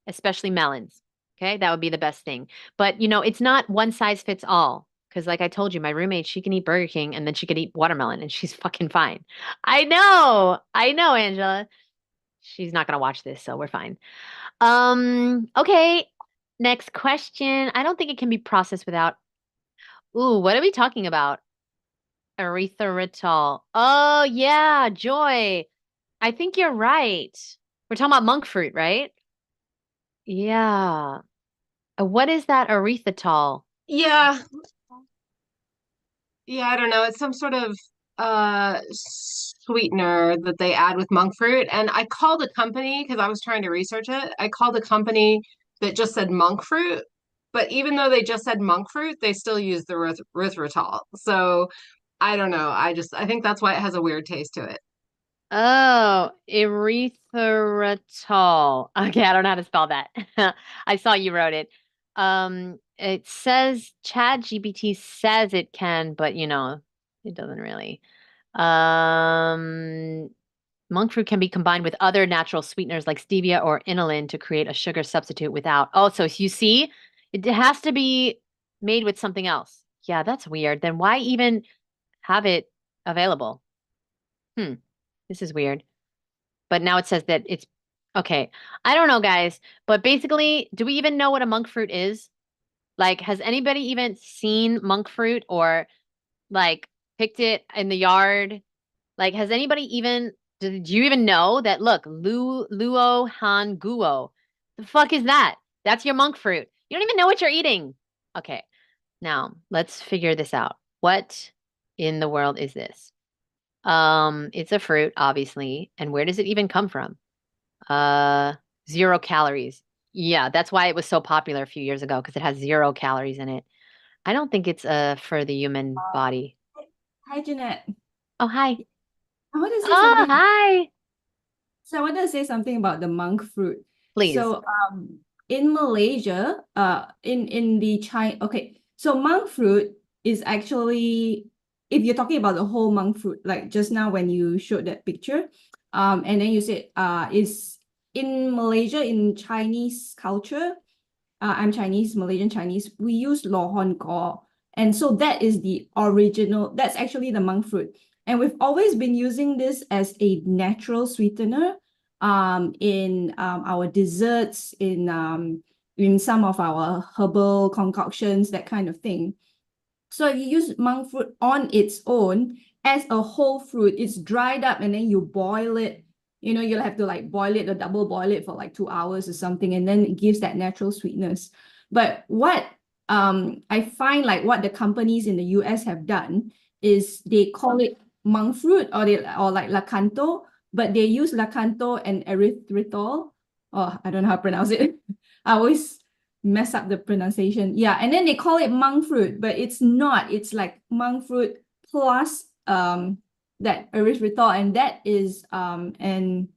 A: especially melons. Okay, that would be the best thing. But it's not one size fits all. Because like I told you, my roommate, she can eat Burger King and then she could eat watermelon and she's fucking fine. I know, Angela. She's not gonna watch this, so we're fine. Okay. Next question. I don't think it can be processed without. Ooh, what are we talking about? Erythritol. Oh, yeah, Joy. I think you're right. We're talking about monk fruit, right? Yeah. What is that erythritol?
K: Yeah. Yeah, I don't know. It's some sort of sweetener that they add with monk fruit. And I called a company because I was trying to research it. I called a company that just said monk fruit, but even though they just said monk fruit, they still use the erythritol. So I don't know. I think that's why it has a weird taste to it.
A: Oh, erythritol. Okay, I don't know how to spell that. I saw you wrote it. It says ChatGPT says it can, but it doesn't really. Um, Monk fruit can be combined with other natural sweeteners like stevia or inulin to create a sugar substitute without. Oh, so you see, it has to be made with something else. Yeah, that's weird. Then why even have it available? This is weird. But now it says that it's okay. I don't know, guys, but basically, do we even know what a monk fruit is? Like, has anybody even seen monk fruit or like picked it in the yard? Like, has anybody even, did you even know that? Look, Luo Han Guo. The fuck is that? That's your monk fruit. You don't even know what you're eating. Okay, now let's figure this out. What in the world is this? It's a fruit, obviously. And where does it even come from? 0 calories. Yeah, that's why it was so popular a few years ago because it has 0 calories in it. I don't think it's for the human body.
L: Hi, Jeanette.
A: Oh, hi.
L: I want to say
A: Oh,
L: something.
A: hi.
L: So I want to say something about the monk fruit.
A: Please.
L: So in Malaysia, in the China, okay, so monk fruit is actually, if you're talking about the whole monk fruit, like just now when you showed that picture, and then you said is in Malaysia, in Chinese culture, I'm Chinese, Malaysian Chinese, we use lohon gor. And so that is the original, that's actually the monk fruit. And we've always been using this as a natural sweetener in our desserts, in some of our herbal concoctions, that kind of thing. So if you use monk fruit on its own as a whole fruit, it's dried up and then you boil it. You'll have to like boil it or double boil it for like 2 hours or something, and then it gives that natural sweetness. But what I find like what the companies in the US have done is they call it monk fruit or like lakanto, but they use lakanto and erythritol. Oh, I don't know how to pronounce it. I always mess up the pronunciation. Yeah, and then they call it monk fruit, but it's not. It's like monk fruit plus that erythritol, and that is and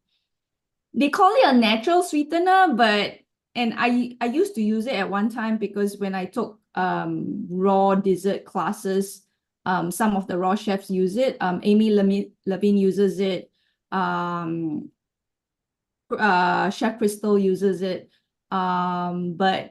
L: they call it a natural sweetener, but and I used to use it at one time because when I took raw dessert classes, some of the raw chefs use it. Amy Levine uses it. Chef Crystal uses it. But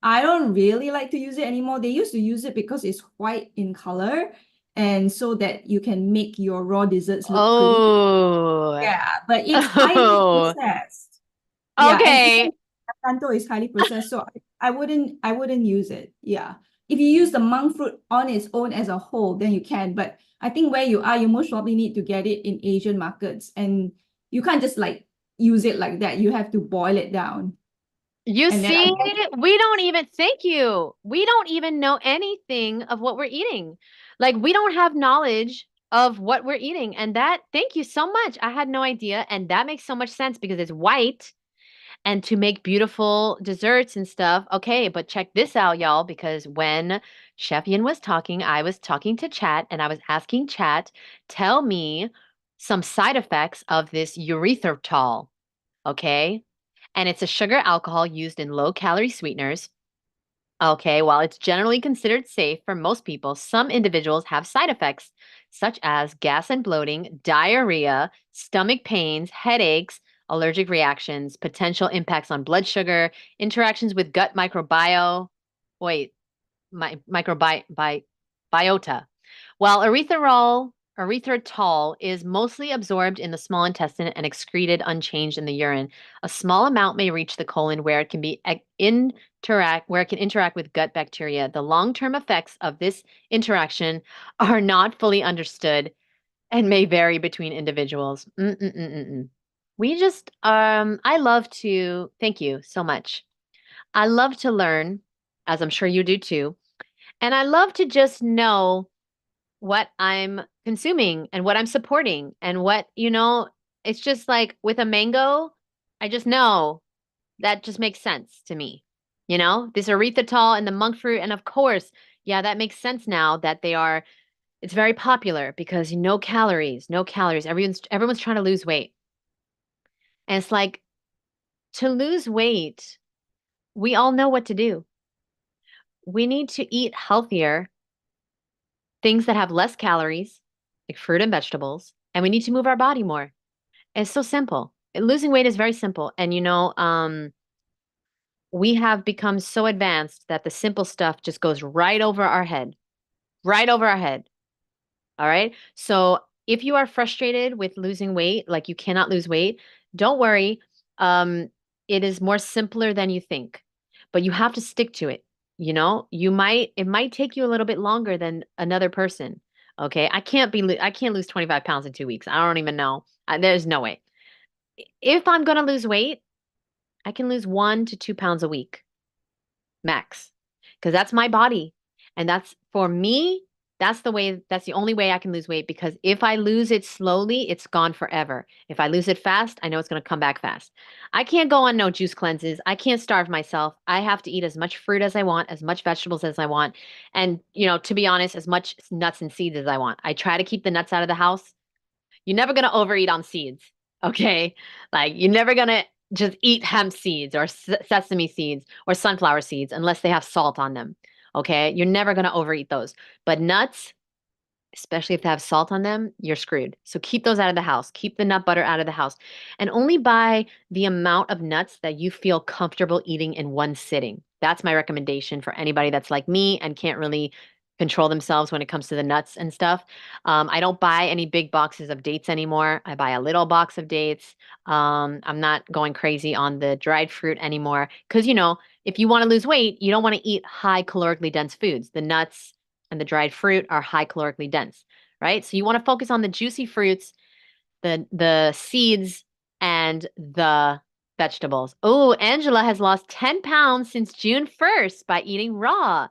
L: I don't really like to use it anymore. They used to use it because it's white in color, and so that you can make your raw desserts look pretty.
A: Oh.
L: Yeah, but it's highly
A: Oh.
L: processed. Yeah, and
A: Okay.
L: even Canto is highly processed, so I wouldn't use it. Yeah. If you use the monk fruit on its own as a whole, then you can. But I think where you are, you most probably need to get it in Asian markets. And you can't just like use it like that. You have to boil it down.
A: You
L: And then I
A: see,
L: guess
A: we don't even, thank you. We don't even know anything of what we're eating. Like, we don't have knowledge of what we're eating. And that, thank you so much. I had no idea. And that makes so much sense because it's white and to make beautiful desserts and stuff. Okay, but check this out, y'all, because when Chef Yin was talking, I was talking to Chat and I was asking Chat, tell me some side effects of this erythritol. Okay. And it's a sugar alcohol used in low-calorie sweeteners. Okay, while it's generally considered safe for most people, some individuals have side effects such as gas and bloating, diarrhea, stomach pains, headaches, allergic reactions, potential impacts on blood sugar, interactions with gut microbiota. While erythritol is mostly absorbed in the small intestine and excreted unchanged in the urine, a small amount may reach the colon where it can interact with gut bacteria. The long-term effects of this interaction are not fully understood and may vary between individuals. We just I love to thank you so much. I love to learn, as I'm sure you do too. And I love to just know what I'm consuming and what I'm supporting and what, it's just like with a mango, I just know that just makes sense to me. This erythritol and the monk fruit. And of course, yeah, that makes sense now that it's very popular because no calories, no calories. Everyone's trying to lose weight. And it's like to lose weight, we all know what to do. We need to eat healthier, things that have less calories, like fruit and vegetables, and we need to move our body more. It's so simple. Losing weight is very simple. And we have become so advanced that the simple stuff just goes right over our head. Right over our head. All right? So if you are frustrated with losing weight, like you cannot lose weight, don't worry. It is more simpler than you think. But you have to stick to it. It might take you a little bit longer than another person. Okay? I can't lose 25 pounds in 2 weeks. I don't even know. There's no way. If I'm going to lose weight, I can lose 1 to 2 pounds a week max, because that's my body. And that's for me, that's the only way I can lose weight, because if I lose it slowly, it's gone forever. If I lose it fast, I know it's going to come back fast. I can't go on no juice cleanses. I can't starve myself. I have to eat as much fruit as I want, as much vegetables as I want. And, to be honest, as much nuts and seeds as I want. I try to keep the nuts out of the house. You're never going to overeat on seeds. Okay. Like, you're never going to just eat hemp seeds or sesame seeds or sunflower seeds unless they have salt on them. Okay. You're never going to overeat those. But nuts, especially if they have salt on them, you're screwed. So keep those out of the house. Keep the nut butter out of the house. And only buy the amount of nuts that you feel comfortable eating in one sitting. That's my recommendation for anybody that's like me and can't really control themselves when it comes to the nuts and stuff. I don't buy any big boxes of dates anymore. I buy a little box of dates. I'm not going crazy on the dried fruit anymore because, if you want to lose weight, you don't want to eat high calorically dense foods. The nuts and the dried fruit are high calorically dense, right? So you want to focus on the juicy fruits, the seeds, and the vegetables. Oh, Angela has lost 10 pounds since June 1st by eating raw.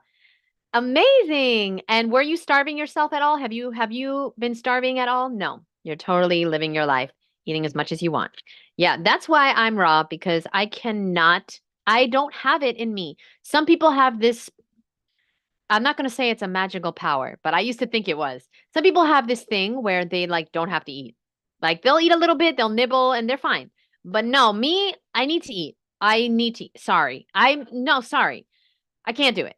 A: Amazing. And were you starving yourself at all? Have you been starving at all? No. You're totally living your life, eating as much as you want. Yeah, that's why I'm raw because I don't have it in me. Some people have this, I'm not going to say it's a magical power, but I used to think it was. Some people have this thing where they like don't have to eat. Like they'll eat a little bit, they'll nibble and they're fine. But no, me, I need to eat. I need to eat. Sorry. Sorry. I can't do it.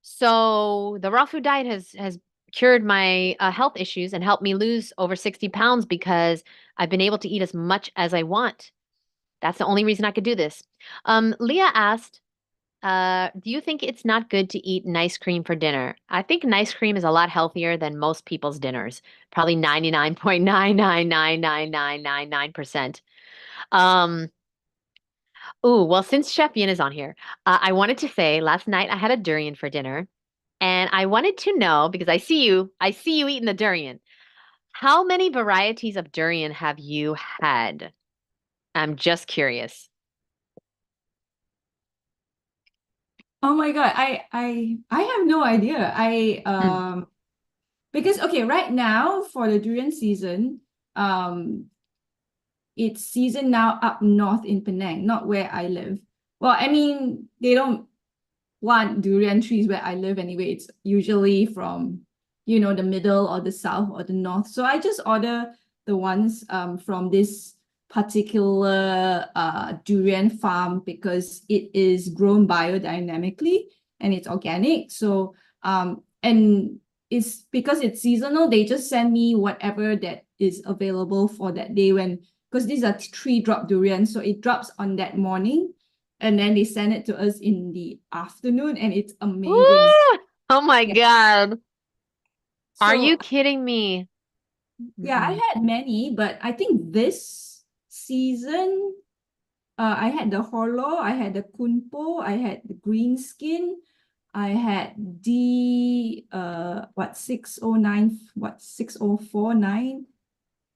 A: So the raw food diet has cured my health issues and helped me lose over 60 pounds because I've been able to eat as much as I want. That's the only reason I could do this. Leah asked, do you think it's not good to eat nice cream for dinner? I think nice cream is a lot healthier than most people's dinners. Probably 99.9999999%. Um, well, since Chef Yin is on here, I wanted to say last night I had a durian for dinner, and I wanted to know because I see you eating the durian. How many varieties of durian have you had? I'm just curious.
L: Oh my God, I have no idea. Because okay, right now for the durian season, it's season now up north in Penang, not where I live. Well, I mean, they don't plant durian trees where I live anyway. It's usually from, the middle or the south or the north. So I just order the ones from this particular durian farm because it is grown biodynamically and it's organic. So and it's because it's seasonal, they just send me whatever that is available for that day because these are 3-drop durians, so it drops on that morning and then they send it to us in the afternoon and it's amazing.
A: Woo! Oh my
L: Yeah.
A: God. Are
L: So
A: you kidding me?
L: yeah, I had many, but I think this season, I had the Horlo, I had the Kunpo, I had the green skin, I had the 609, 6049.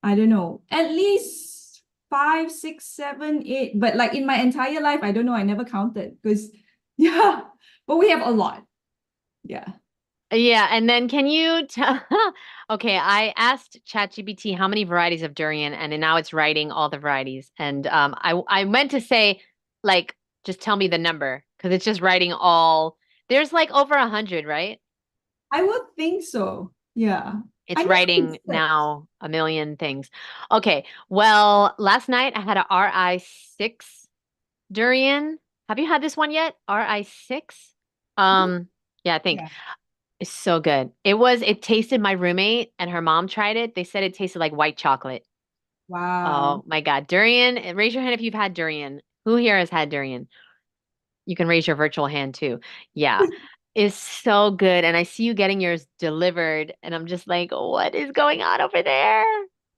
L: I don't know, at least 5, 6, 7, 8. But like in my entire life, I don't know, I never counted because yeah, but we have a lot. Yeah.
A: Yeah, and then can you tell? Okay, I asked ChatGPT how many varieties of durian, and then now it's writing all the varieties. And I meant to say, like, just tell me the number because it's just writing all. There's like over 100, right?
L: I would think so. Yeah.
A: It's
L: I know
A: writing
L: it's
A: now a million things. Okay, well, last night I had a RI6 durian. Have you had this one yet? RI6? Yeah, I think.
L: yeah.
A: It's so good. It tasted my roommate and her mom tried it. They said it tasted like white chocolate.
L: Wow.
A: Oh my God. Durian, raise your hand if you've had durian. Who here has had durian? You can raise your virtual hand too. Yeah. It's so good. And I see you getting yours delivered. And I'm just like, what is going on over there?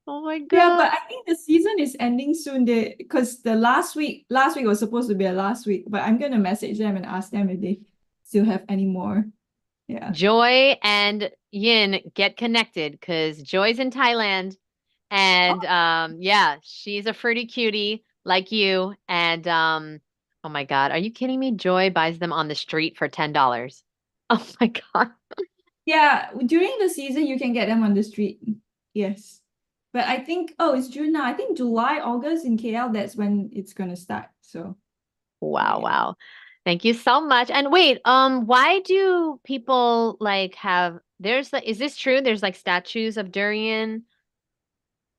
A: Oh my
L: Yeah,
A: God.
L: but I think the season is ending soon. Because the last week was supposed to be a last week, but I'm gonna message them and ask them if they still have any more. Yeah.
A: Joy and Yin get connected because Joy's in Thailand. And yeah, she's a fruity cutie like you. And oh my God, are you kidding me? Joy buys them on the street for $10. Oh my God.
L: Yeah, during the season you can get them on the street. Yes. But I think, it's June now. I think July, August in KL, that's when it's gonna start. So
A: Wow,
L: yeah.
A: wow. Thank you so much. And wait, why do people like is this true? There's like statues of durian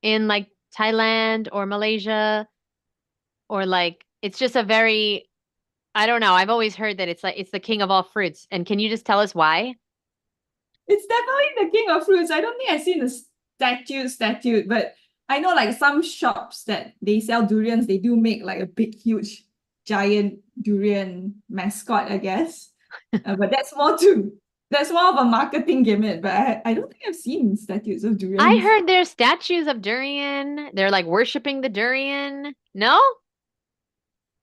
A: in like Thailand or Malaysia, or like it's just a very, I don't know. I've always heard that it's like it's the king of all fruits. And can you just tell us why?
L: It's definitely the king of fruits. I don't think I've seen a statue, but I know like some shops that they sell durians, they do make like a big, huge, giant durian mascot, I guess. But that's more of a marketing gimmick. But I don't think I've seen statues of
A: I
L: durians.
A: heard there's statues of durian. They're like worshiping the durian. No?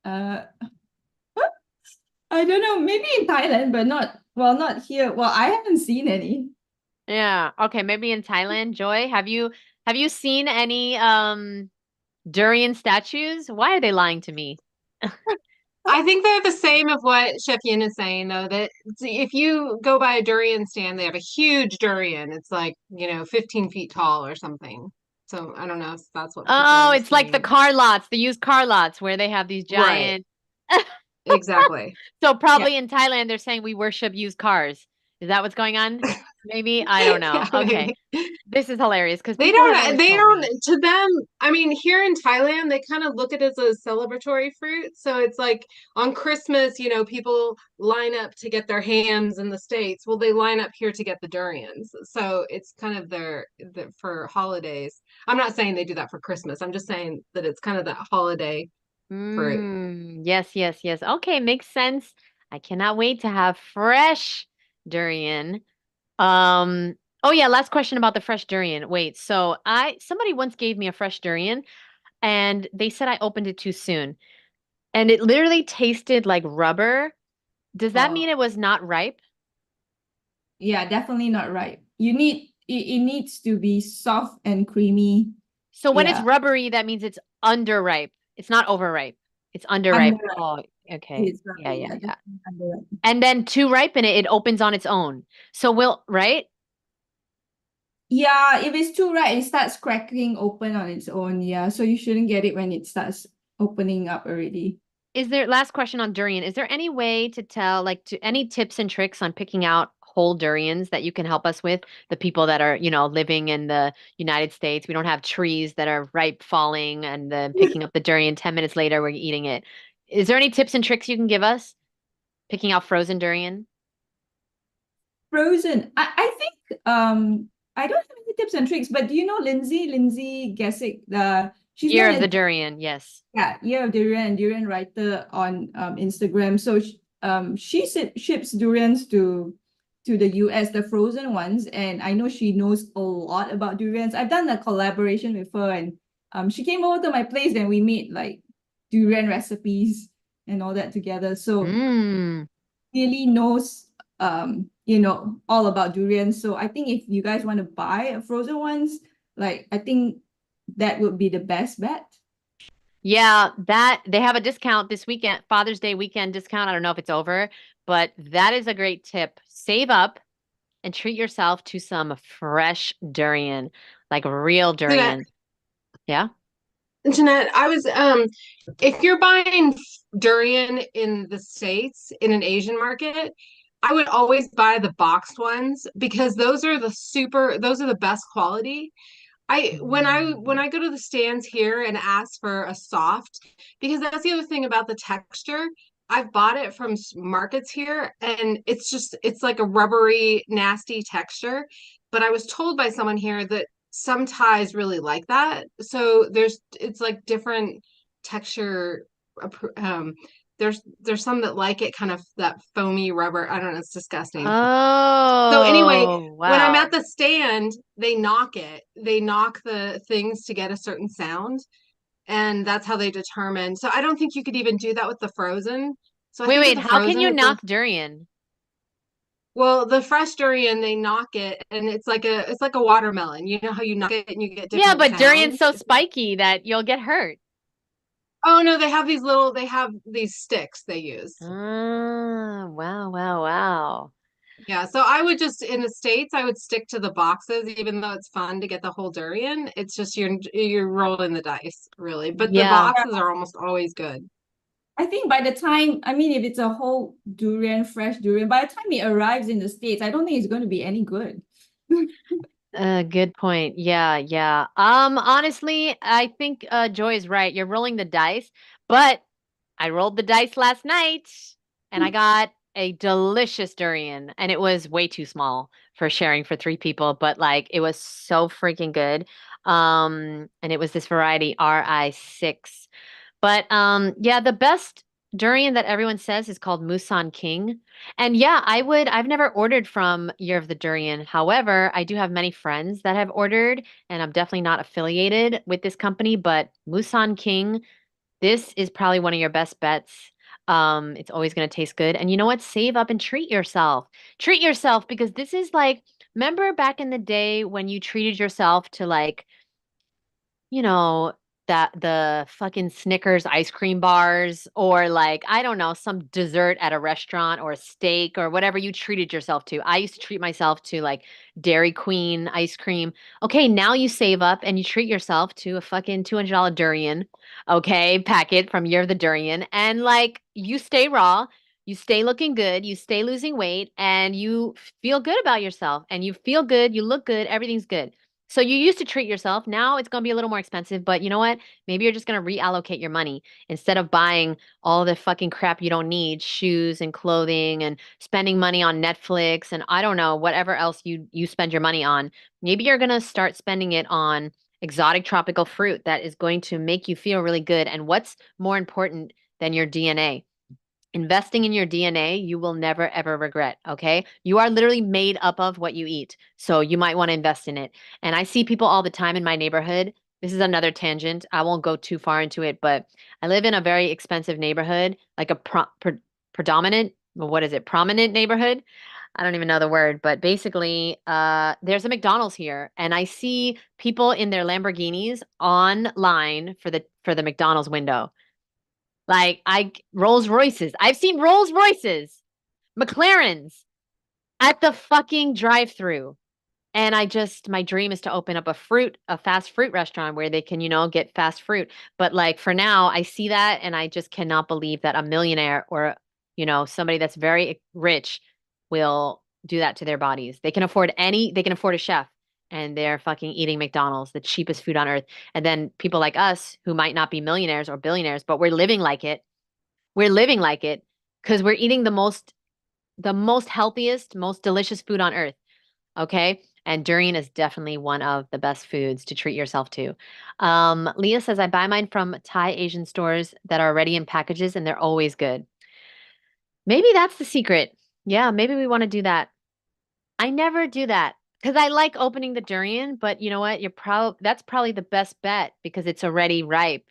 L: Uh, I don't know. Maybe in Thailand, but not here. Well, I haven't seen any.
A: Yeah. Okay, maybe in Thailand. Joy, have you seen any durian statues? Why are they lying to me?
K: I think they're the same of what Chef Yin is saying, though, that if you go by a durian stand, they have a huge durian. It's like, 15 feet tall or something. So I don't know if that's what people
A: Oh,
K: are
A: it's like the
K: saying.
A: car lots, the used car lots where they have these
K: Right.
A: giant.
K: Exactly.
A: So probably in Thailand, they're saying we worship used cars. Is that what's going on? Maybe? I don't know.
K: Yeah,
A: Okay.
K: maybe.
A: This is hilarious because
K: They
A: people have
K: don't,
A: always
K: they
A: told
K: don't,
A: me.
K: to them, I mean, here in Thailand, they kind of look at it as a celebratory fruit. So it's like on Christmas, people line up to get their hams in the States. Well, they line up here to get the durians. So it's kind of for holidays. I'm not saying they do that for Christmas. I'm just saying that it's kind of that holiday fruit.
A: Yes, yes, yes. Okay, makes sense. I cannot wait to have fresh durian. Um, oh yeah, last question about the fresh durian. Wait, so somebody once gave me a fresh durian and they said I opened it too soon. And it literally tasted like rubber. Does that mean
L: Oh,
A: it was not ripe?
L: yeah, definitely not right. It needs to be soft and creamy.
A: So when it's
L: Yeah,
A: rubbery, that means it's underripe. It's not overripe. It's underripe.
L: underripe.
A: Oh, okay.
L: It's
A: Yeah,
L: rubbery.
A: yeah,
L: Yeah,
A: yeah.
L: definitely underripe.
A: And then to ripen it, it opens on its own. So right?
L: Yeah, if it's too ripe, it starts cracking open on its own. Yeah, so you shouldn't get it when it starts opening up already.
A: Last question on durian, is there any way to tell, any tips and tricks on picking out whole durians that you can help us with? The people that are, living in the United States, we don't have trees that are ripe falling and then picking up the durian 10 minutes later, we're eating it. Is there any tips and tricks you can give us picking out frozen durian?
L: Frozen. I think I don't have any tips and tricks, but do you know Lindsay Gessick? She's
A: Year
L: known
A: of
L: as
A: the durian, yes.
L: Year of Durian, Durian writer on Instagram. So she ships durians to the US, the frozen ones, and I know she knows a lot about durians. I've done a collaboration with her, and she came over to my place and we made like durian recipes and all that together. So really knows all about durians. So I think if you guys want to buy frozen ones, like I think that would be the best bet.
A: Yeah, that they have a discount this weekend, Father's Day weekend discount. I don't know if it's over, but that is a great tip. Save up and treat yourself to some fresh durian, like real
K: Jeanette,
A: durian. Yeah.
K: Jeanette, I was if you're buying durian in the States in an Asian market, I would always buy the boxed ones because those are the best quality. When I go to the stands here and ask for a soft, because that's the other thing about the texture. I've bought it from markets here and it's like a rubbery, nasty texture. But I was told by someone here that some Thais really like that. So it's like different texture. Um, there's some that like it kind of that foamy rubber. I don't know, it's disgusting. So anyway,
A: Oh,
K: when I'm at
A: wow.
K: the stand, they knock it. They knock the things to get a certain sound, and that's how they determine. So I don't think you could even do that with the frozen. So I
A: Wait,
K: think with
A: wait,
K: the
A: how can
K: frozen,
A: you
K: it's a
A: knock durian?
K: well, the fresh durian, they knock it, and it's like a watermelon. You know how you knock it and you get
A: Yeah,
K: different
A: but durian's
K: sounds?
A: so spiky that you'll get hurt.
K: Oh no, they have these sticks they use.
A: Ah, wow, wow, wow.
K: Yeah, so I would just in the States, I would stick to the boxes, even though it's fun to get the whole durian. It's just you're rolling the dice, really. But the
A: Yeah.
K: boxes are almost always good.
L: I think by the time, I mean, if it's a whole durian, fresh durian, by the time it arrives in the States, I don't think it's going to be any good.
A: Good point. Yeah, yeah. Honestly, I think Joy is right. You're rolling the dice, but I rolled the dice last night and I got a delicious durian and it was way too small for sharing for three people, but like it was so freaking good. And it was this variety RI6. But yeah, the best durian that everyone says is called Musan King. And yeah, I've never ordered from Year of the Durian. However, I do have many friends that have ordered, and I'm definitely not affiliated with this company, but Musan King, this is probably one of your best bets. It's always going to taste good. And you know what? Save up and treat yourself. Treat yourself because this is like, remember back in the day when you treated yourself to like, you know, the fucking Snickers ice cream bars, or like, I don't know, some dessert at a restaurant or a steak or whatever you treated yourself to. I used to treat myself to like Dairy Queen ice cream. Okay, now you save up and you treat yourself to a fucking $200 durian, okay, packet from Year of the Durian. And like, you stay raw, you stay looking good, you stay losing weight, and you feel good about yourself. And you feel good, you look good, everything's good. So you used to treat yourself. Now it's going to be a little more expensive, but you know what? Maybe you're just going to reallocate your money instead of buying all the fucking crap you don't need, shoes and clothing, and spending money on Netflix and I don't know, whatever else you spend your money on. Maybe you're going to start spending it on exotic tropical fruit that is going to make you feel really good. And what's more important than your DNA? Investing in your DNA, you will never ever regret, okay? You are literally made up of what you eat. So you might want to invest in it. And I see people all the time in my neighborhood. This is another tangent. I won't go too far into it, but I live in a very expensive neighborhood, like a predominant, what is it? Prominent neighborhood. I don't even know the word, but basically, there's a McDonald's here, and I see people in their Lamborghinis online for the McDonald's window. Like Rolls Royces. I've seen Rolls Royces, McLarens at the fucking drive-through. And my dream is to open up a fast fruit restaurant where they can, get fast fruit. But like for now, I see that and I just cannot believe that a millionaire or, somebody that's very rich will do that to their bodies. They can afford a chef and they're fucking eating McDonald's, the cheapest food on earth. And then people like us who might not be millionaires or billionaires, but we're living like it. We're living like it because we're eating the most healthiest, most delicious food on earth. Okay. And durian is definitely one of the best foods to treat yourself to. Leah says, I buy mine from Thai Asian stores that are already in packages and they're always good. Maybe that's the secret. Yeah, maybe we want to do that. I never do that because I like opening the durian, but you know what? That's probably the best bet because it's already ripe.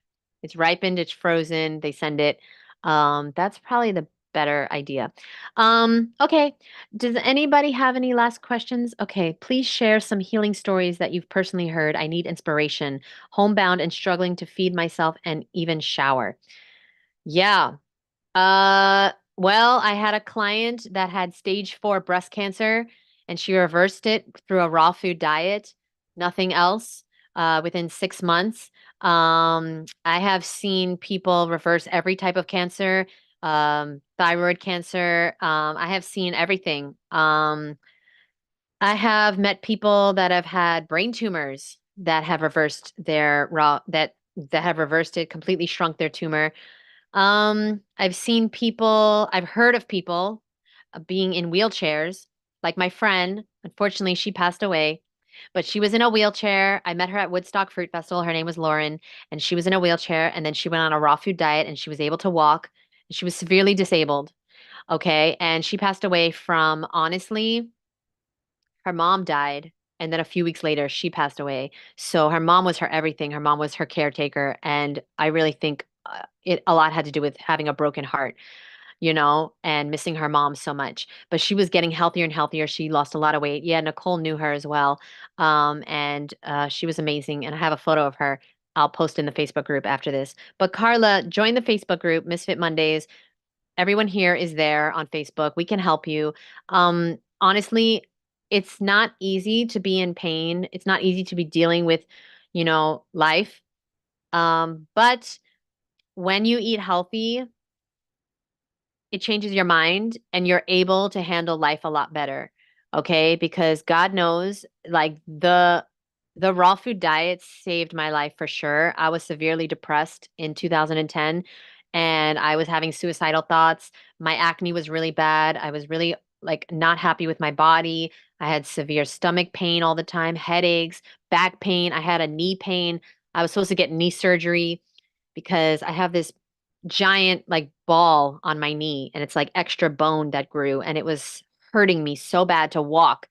A: It's ripened, it's frozen, they send it. That's probably the better idea. Okay. Does anybody have any last questions? Okay, please share some healing stories that you've personally heard. I need inspiration. Homebound and struggling to feed myself and even shower. Yeah. Well, I had a client that had stage 4 breast cancer and she reversed it through a raw food diet, nothing else, within 6 months. I have seen people reverse every type of cancer, thyroid cancer. I have seen everything. I have met people that have had brain tumors that have reversed that have reversed it, completely shrunk their tumor. I've heard of people being in wheelchairs, like my friend. Unfortunately, she passed away, but she was in a wheelchair. I met her at Woodstock Fruit Festival. Her name was Lauren, and she was in a wheelchair. And then she went on a raw food diet and she was able to walk. She was severely disabled. Okay. And she passed away from, honestly, her mom died. And then a few weeks later, she passed away. So her mom was her everything. Her mom was her caretaker. And I really think a lot had to do with having a broken heart, and missing her mom so much. But she was getting healthier and healthier. She lost a lot of weight. Yeah, Nicole knew her as well. And she was amazing. And I have a photo of her. I'll post in the Facebook group after this. But Carla, join the Facebook group, Misfit Mondays. Everyone here is there on Facebook. We can help you. Honestly, it's not easy to be in pain. It's not easy to be dealing with, life. But when you eat healthy, it changes your mind and you're able to handle life a lot better. Okay? Because God knows, like the raw food diet saved my life for sure. I was severely depressed in 2010 and I was having suicidal thoughts. My acne was really bad. I was really like not happy with my body. I had severe stomach pain all the time, headaches, back pain. I had a knee pain. I was supposed to get knee surgery because I have this giant like ball on my knee and it's like extra bone that grew and it was hurting me so bad to walk.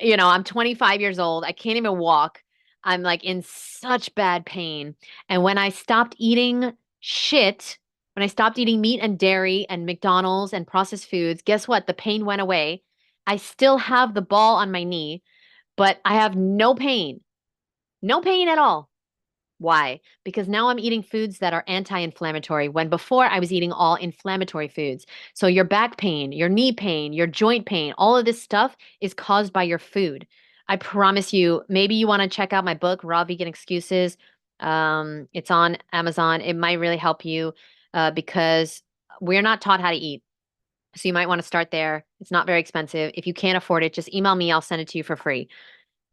A: I'm 25 years old. I can't even walk. I'm like in such bad pain. And when I stopped eating shit, when I stopped eating meat and dairy and McDonald's and processed foods, guess what? The pain went away. I still have the ball on my knee, but I have no pain. No pain at all. Why? Because now I'm eating foods that are anti-inflammatory when before I was eating all inflammatory foods. So your back pain, your knee pain, your joint pain, all of this stuff is caused by your food. I promise you, maybe you want to check out my book, Raw Vegan Excuses. It's on Amazon. It might really help you because we're not taught how to eat. So you might want to start there. It's not very expensive. If you can't afford it, just email me. I'll send it to you for free.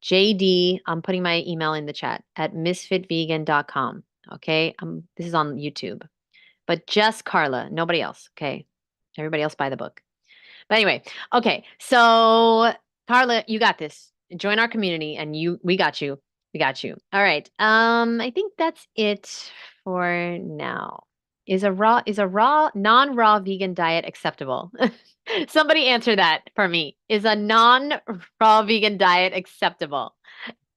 A: JD, I'm putting my email in the chat at MisfitVegan.com. Okay. This is on YouTube, but just Carla, nobody else. Okay. Everybody else buy the book. But anyway, okay. So Carla, you got this. Join our community and we got you. We got you. All right. I think that's it for now. Is a non-raw vegan diet acceptable? Somebody answer that for me. Is a non-raw vegan diet acceptable?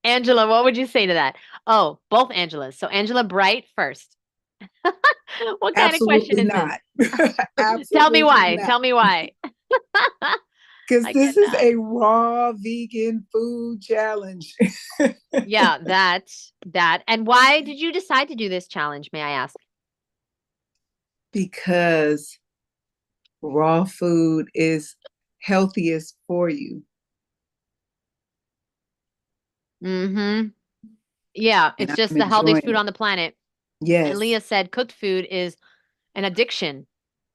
A: Angela, what would you say to that? Oh, both Angelas. So Angela Bright first. What kind of question
B: Absolutely
A: is
B: not.
A: this?
B: Absolutely
A: Tell me why.
B: not.
A: Tell me why.
B: Because
A: I
B: this is
A: cannot.
B: a raw vegan food challenge.
A: Yeah, that. And why did you decide to do this challenge, may I ask?
B: Because raw food is healthiest for you.
A: Mm-hmm. Yeah,
B: And
A: it's just
B: I'm
A: the healthiest
B: enjoying
A: food
B: it.
A: on the planet.
B: Yes.
A: And Leah said cooked food is an addiction.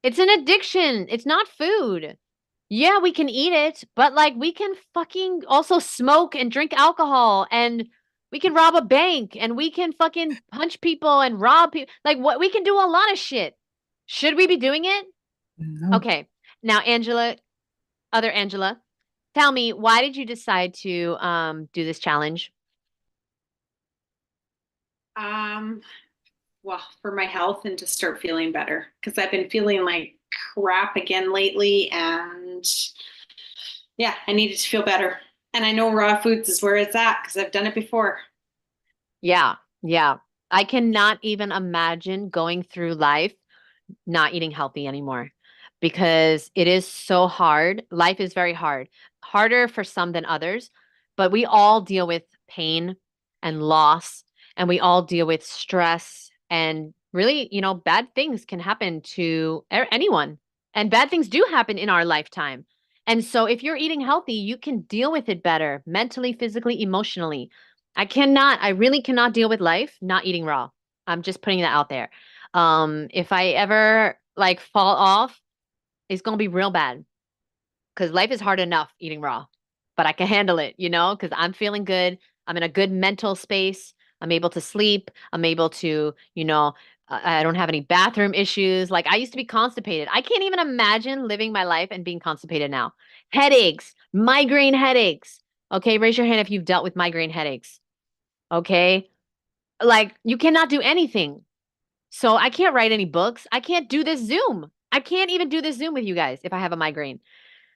A: It's an addiction. It's not food. Yeah, we can eat it, but like we can fucking also smoke and drink alcohol and we can rob a bank and we can fucking punch people and rob people. Like what we can do a lot of shit. Should we be doing it?
B: No.
A: Okay. Now, Angela, other Angela, tell me, why did you decide to do this challenge?
M: Well, for my health and to start feeling better because I've been feeling like crap again lately, and yeah, I needed to feel better. And I know raw foods is where it's at because I've done it before.
A: Yeah, yeah. I cannot even imagine going through life not eating healthy anymore because it is so hard. Life is very hard, harder for some than others, but we all deal with pain and loss, and we all deal with stress. And really, bad things can happen to anyone, and bad things do happen in our lifetime. And so, if you're eating healthy, you can deal with it better mentally, physically, emotionally. I really cannot deal with life not eating raw. I'm just putting that out there. If I ever like fall off, it's gonna be real bad because life is hard enough eating raw, but I can handle it, because I'm feeling good. I'm in a good mental space. I'm able to sleep. I'm able to, I don't have any bathroom issues. Like I used to be constipated. I can't even imagine living my life and being constipated now. Headaches, migraine headaches. Okay, raise your hand if you've dealt with migraine headaches. Okay, like you cannot do anything. So I can't write any books. I can't do this Zoom. I can't even do this Zoom with you guys if I have a migraine.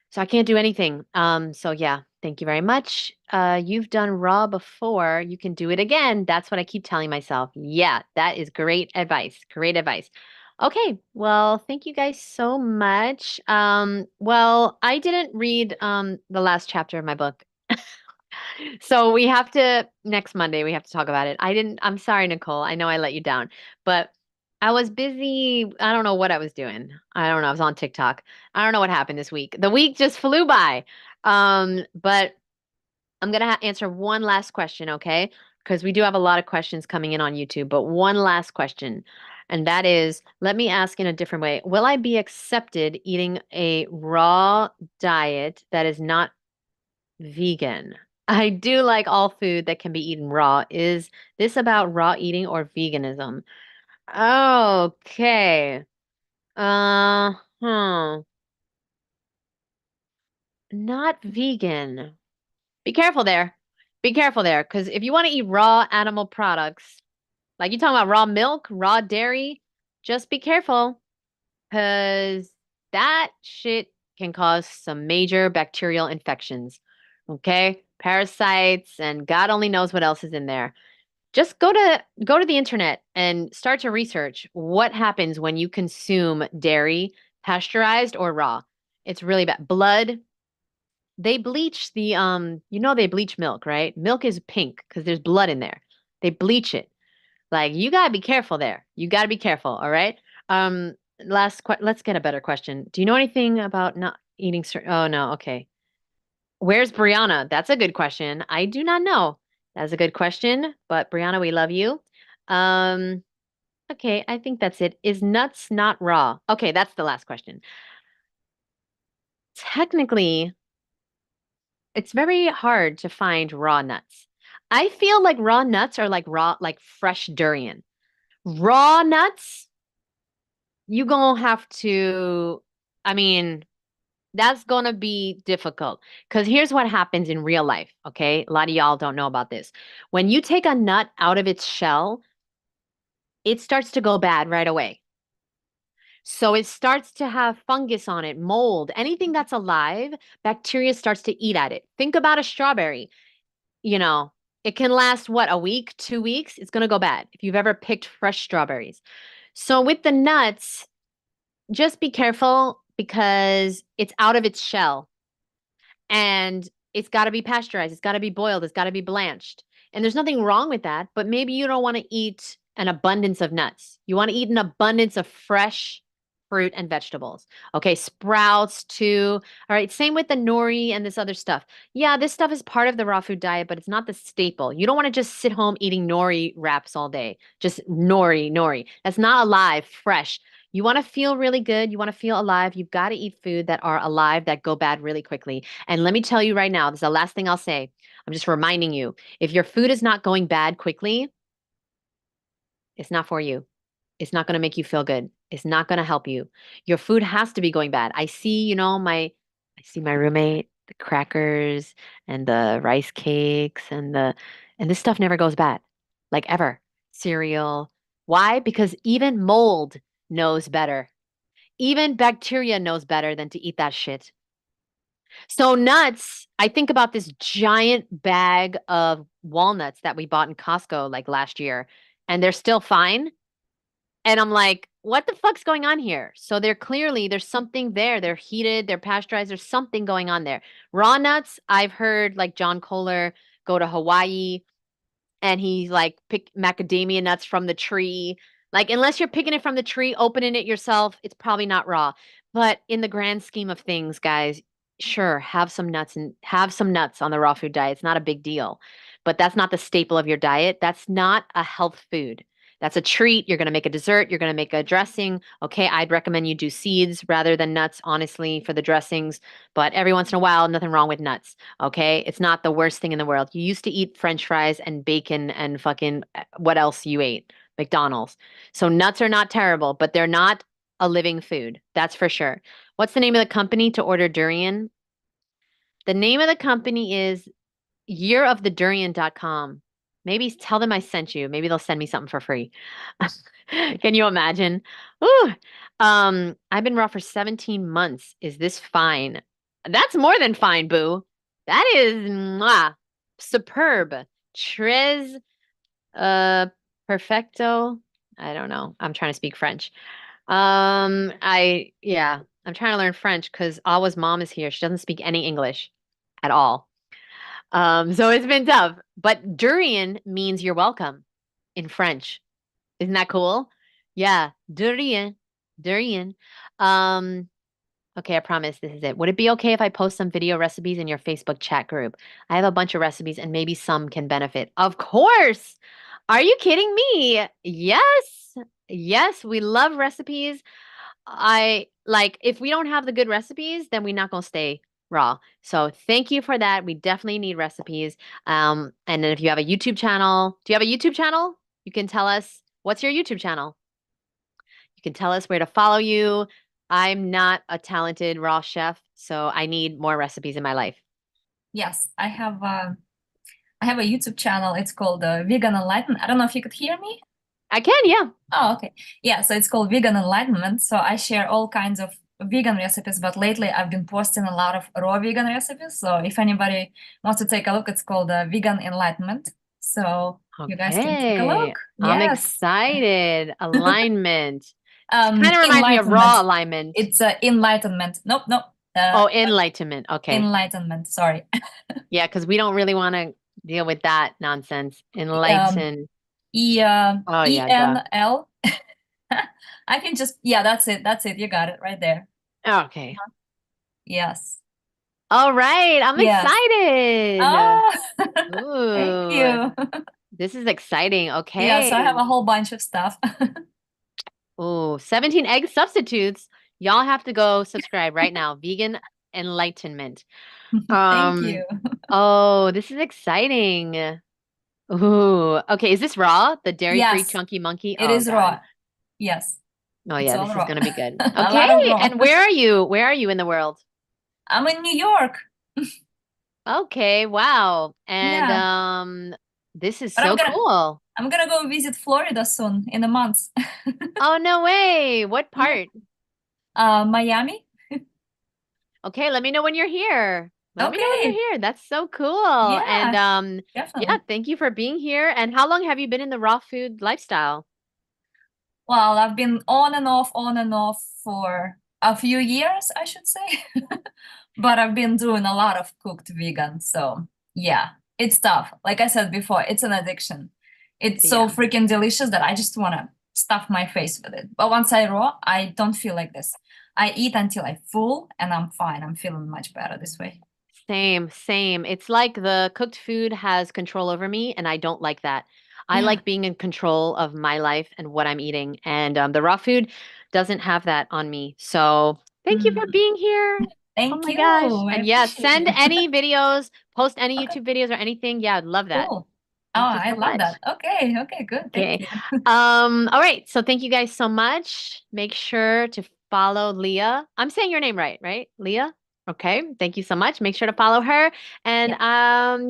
A: So I can't do anything. So yeah, thank you very much. You've done raw before. You can do it again. That's what I keep telling myself. Yeah, that is great advice. Great advice. Okay, well, thank you guys so much. Well, I didn't read the last chapter of my book. So we have to next Monday we have to talk about it. I'm sorry, Nicole. I know I let you down, but I was busy. I don't know what I was doing. I don't know. I was on TikTok. I don't know what happened this week. The week just flew by. But I'm gonna answer one last question, okay? Because we do have a lot of questions coming in on YouTube, but one last question. And that is, let me ask in a different way. Will I be accepted eating a raw diet that is not vegan? I do like all food that can be eaten raw. Is this about raw eating or veganism? Okay. Uh-huh. Not vegan. Be careful there. Be careful there, because if you want to eat raw animal products, like you talking about raw milk, raw dairy, just be careful, because that shit can cause some major bacterial infections. Okay? Parasites and God only knows what else is in there. Just go to the internet and start to research what happens when you consume dairy, pasteurized or raw. It's really bad. Blood, they bleach they bleach milk, right? Milk is pink because there's blood in there. They bleach it. Like you gotta be careful there. You gotta be careful. All right. Let's get a better question. Do you know anything about not eating certain? Oh no. Okay. Where's Brianna? That's a good question. I do not know. That's a good question. But Brianna, we love you. Um. Okay. I think that's it. Is nuts not raw? Okay. That's the last question. Technically, it's very hard to find raw nuts. I feel like raw nuts are like like fresh durian. Raw nuts, you gonna have to, I mean, that's gonna be difficult. Because here's what happens in real life, okay? A lot of y'all don't know about this. When you take a nut out of its shell, it starts to go bad right away. So it starts to have fungus on it, mold, anything that's alive, bacteria starts to eat at it. Think about a strawberry. You know, it can last what, a week, 2 weeks? It's going to go bad if you've ever picked fresh strawberries. So with the nuts, just be careful because it's out of its shell and it's got to be pasteurized. It's got to be boiled. It's got to be blanched. And there's nothing wrong with that, but maybe you don't want to eat an abundance of nuts. You want to eat an abundance of fresh fruit and vegetables. Okay, sprouts too. All right, same with the nori and this other stuff. Yeah, this stuff is part of the raw food diet, but it's not the staple. You don't want to just sit home eating nori wraps all day. Just nori. That's not alive, fresh. You want to feel really good. You want to feel alive. You've got to eat food that are alive that go bad really quickly. And let me tell you right now, this is the last thing I'll say. I'm just reminding you, if your food is not going bad quickly, it's not for you. It's not going to make you feel good. It's not going to help you. Your food has to be going bad. I see my roommate, the crackers and the rice cakes and this stuff never goes bad. Like ever. Cereal. Why? Because even mold knows better. Even bacteria knows better than to eat that shit. So nuts, I think about this giant bag of walnuts that we bought in Costco like last year, and they're still fine. And I'm like, what the fuck's going on here? So there's something there. They're heated, they're pasteurized, there's something going on there. Raw nuts, I've heard like John Kohler go to Hawaii and he like pick macadamia nuts from the tree. Like unless you're picking it from the tree, opening it yourself, it's probably not raw. But in the grand scheme of things, guys, sure, have some nuts on the raw food diet. It's not a big deal. But that's not the staple of your diet. That's not a health food. That's a treat. You're going to make a dessert. You're going to make a dressing. Okay, I'd recommend you do seeds rather than nuts, honestly, for the dressings. But every once in a while, nothing wrong with nuts. Okay, it's not the worst thing in the world. You used to eat French fries and bacon and fucking what else you ate? McDonald's. So nuts are not terrible, but they're not a living food. That's for sure. What's the name of the company to order durian? The name of the company is yearofthedurian.com. Maybe tell them I sent you. Maybe they'll send me something for free. Can you imagine? Ooh. I've been raw for 17 months. Is this fine? That's more than fine, boo. That is superb. Tres perfecto. I don't know. I'm trying to speak French. I'm trying to learn French because Awa's mom is here. She doesn't speak any English at all. So it's been tough. But durian means you're welcome in French. Isn't that cool? Yeah, durian. Um, okay, I promise this is it. Would it be okay if I post some video recipes in your Facebook chat group? I have a bunch of recipes and maybe some can benefit. Of course. Are you kidding me? Yes. Yes, we love recipes. I like if we don't have the good recipes, then we're not gonna stay raw. So thank you for that. We definitely need recipes. And then if you have a YouTube channel, do you have a YouTube channel? You can tell us what's your YouTube channel. You can tell us where to follow you. I'm not a talented raw chef, so I need more recipes in my life.
N: Yes, I have a YouTube channel. It's called Vegan Enlightenment. I don't know if you could hear me.
A: I can, yeah.
N: Oh, okay. Yeah, so it's called Vegan Enlightenment. So I share all kinds of vegan recipes, but lately I've been posting a lot of raw vegan recipes. So if anybody wants to take a look, it's called Vegan Enlightenment. So you guys can take a look.
A: I'm
N: Yes.
A: excited. Alignment. Kind of reminds me of raw alignment.
N: It's enlightenment. Nope.
A: Enlightenment. Okay.
N: Enlightenment. Sorry.
A: Yeah, because we don't really want to deal with that nonsense. Enlighten. Oh yeah, duh.
N: ENL. I can just, yeah, that's it. That's it. You got it right there.
A: Okay.
N: Yes.
A: All right. I'm
N: Yes.
A: excited.
N: Oh, thank
A: Ooh,
N: you.
A: this is exciting.
N: Yeah,
A: Okay.
N: so I have a whole bunch of stuff.
A: Ooh, 17 egg substitutes. Y'all have to go subscribe right now. Vegan Enlightenment.
N: Thank you.
A: Oh, this is exciting. Ooh, okay. Is this raw? The dairy-free
N: Yes,
A: chunky monkey?
N: it
A: Oh
N: is
A: God.
N: raw. Yes,
A: Oh
N: it's
A: yeah,
N: all
A: this is
N: raw.
A: gonna be good.
N: A
A: Okay.
N: lot of raw.
A: And where are you? Where are you in the world?
N: I'm in New York.
A: Okay, wow. And
N: Yeah.
A: this is
N: But
A: so cool.
N: I'm gonna go visit Florida soon in a month.
A: Oh, no way. What part?
N: Miami.
A: Okay, let me know when you're here. Let me know when
N: Okay.
A: you're here. That's so cool. And
N: Yeah,
A: yeah,
N: definitely.
A: thank you for being here. And how long have you been in the raw food lifestyle?
N: Well, I've been on and off for a few years, I should say. But I've been doing a lot of cooked vegan. So yeah, it's tough. Like I said before, it's an addiction. It's so
A: Yeah.
N: freaking delicious that I just want to stuff my face with it. But once I raw, I don't feel like this. I eat until I'm full and I'm fine. I'm feeling much better this way.
A: Same, same. It's like the cooked food has control over me, and I don't like that. I
N: Yeah.
A: like being in control of my life and what I'm eating. And the raw food doesn't have that on me. So thank you for being here.
N: Thank
A: Oh my
N: you.
A: gosh.
N: I
A: And yeah,
N: appreciate
A: send
N: it.
A: any videos, post any YouTube videos or anything. Yeah, I'd love that.
N: Cool.
A: Thank
N: Oh,
A: you
N: I
A: so
N: love
A: much.
N: that. Okay, good.
A: Okay.
N: Thank you.
A: All right. So thank you guys so much. Make sure to follow Leah. I'm saying your name right? Leah? Okay. Thank you so much. Make sure to follow her. And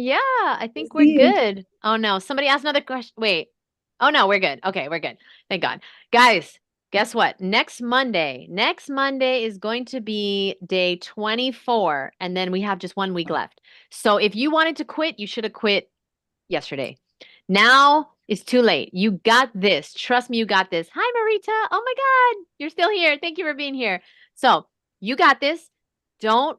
A: yeah, I think we're good. Oh no, somebody asked another question. Wait. Oh no, we're good. Okay, we're good. Thank God. Guys, guess what? Next Monday is going to be day 24, and then we have just 1 week left. So if you wanted to quit, you should have quit yesterday. Now it's too late. You got this. Trust me, you got this. Hi, Marita. Oh my God, you're still here. Thank you for being here. So you got this. Don't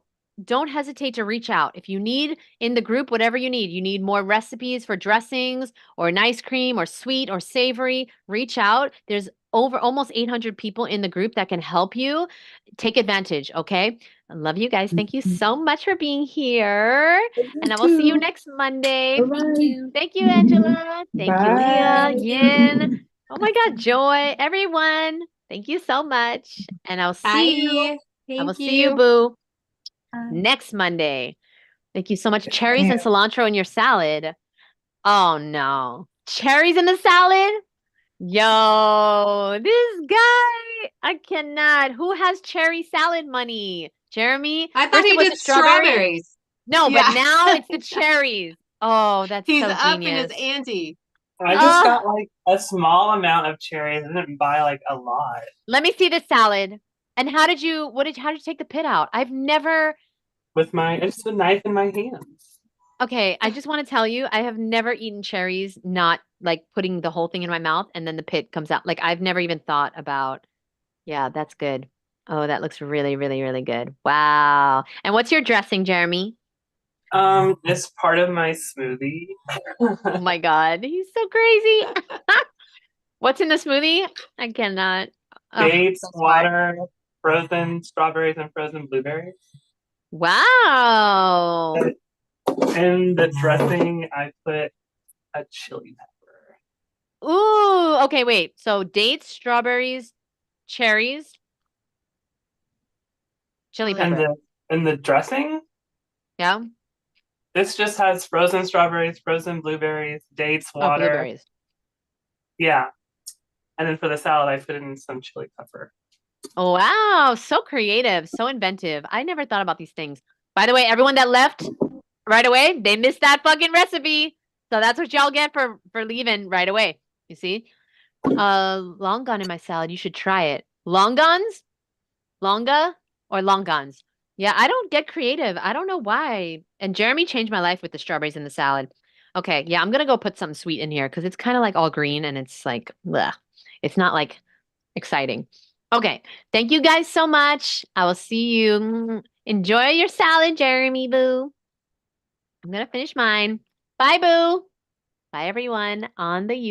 A: hesitate to reach out. If you need in the group, whatever you need more recipes for dressings or an ice cream or sweet or savory, reach out. There's over almost 800 people in the group that can help you. Take advantage, okay? I love you guys. Thank you so much for being here. And I will see you next Monday. Thank you. Thank you, Angela. Thank you, Leah, Yin. Oh my God, Joy, everyone. Thank you so much. And I'll see you. I will see you, Boo, next Monday. Thank you so much. Cherries and cilantro in your salad. Oh no. Cherries in the salad? Yo, this guy. I cannot. Who has cherry salad money? Jeremy?
K: I thought
A: First
K: he
A: it was
K: did
A: the strawberries.
K: strawberries.
A: No,
K: Yeah.
A: but now it's the cherries. Oh, that's
K: He's
A: so
K: upping
A: genius.
K: his ante.
C: I just got like a small amount of cherries. I didn't buy like a lot.
A: Let me see this salad. And how did you take the pit out? I've never
C: With it's a knife in my hands.
A: Okay, I just want to tell you, I have never eaten cherries not like putting the whole thing in my mouth and then the pit comes out. Like I've never even thought about. Yeah, that's good. Oh, that looks really, really, really good. Wow. And what's your dressing, Jeremy?
C: It's part of my smoothie.
A: Oh my God, he's so crazy. What's in the smoothie? I cannot.
C: Dates,
A: so smart.
C: water, frozen strawberries, and frozen blueberries.
A: Wow.
C: In the dressing, I put a chili pepper.
A: Ooh, okay, wait. So dates, strawberries, cherries, chili pepper.
C: In the dressing?
A: Yeah.
C: This just has frozen strawberries, frozen blueberries, dates, water.
A: Blueberries.
C: Yeah. And then for the salad, I put in some chili pepper.
A: Oh, wow. So creative, so inventive. I never thought about these things. By the way, everyone that left right away, they missed that fucking recipe. So that's what y'all get for leaving right away. You see? Long gone in my salad. You should try it. Long guns? Longa or long guns? Yeah, I don't get creative. I don't know why. And Jeremy changed my life with the strawberries in the salad. Okay, yeah, I'm gonna go put something sweet in here because it's kind of like all green and it's like, bleh. It's not like exciting. Okay, thank you guys so much. I will see you. Enjoy your salad, Jeremy Boo. I'm gonna finish mine. Bye, Boo. Bye, everyone on the YouTube.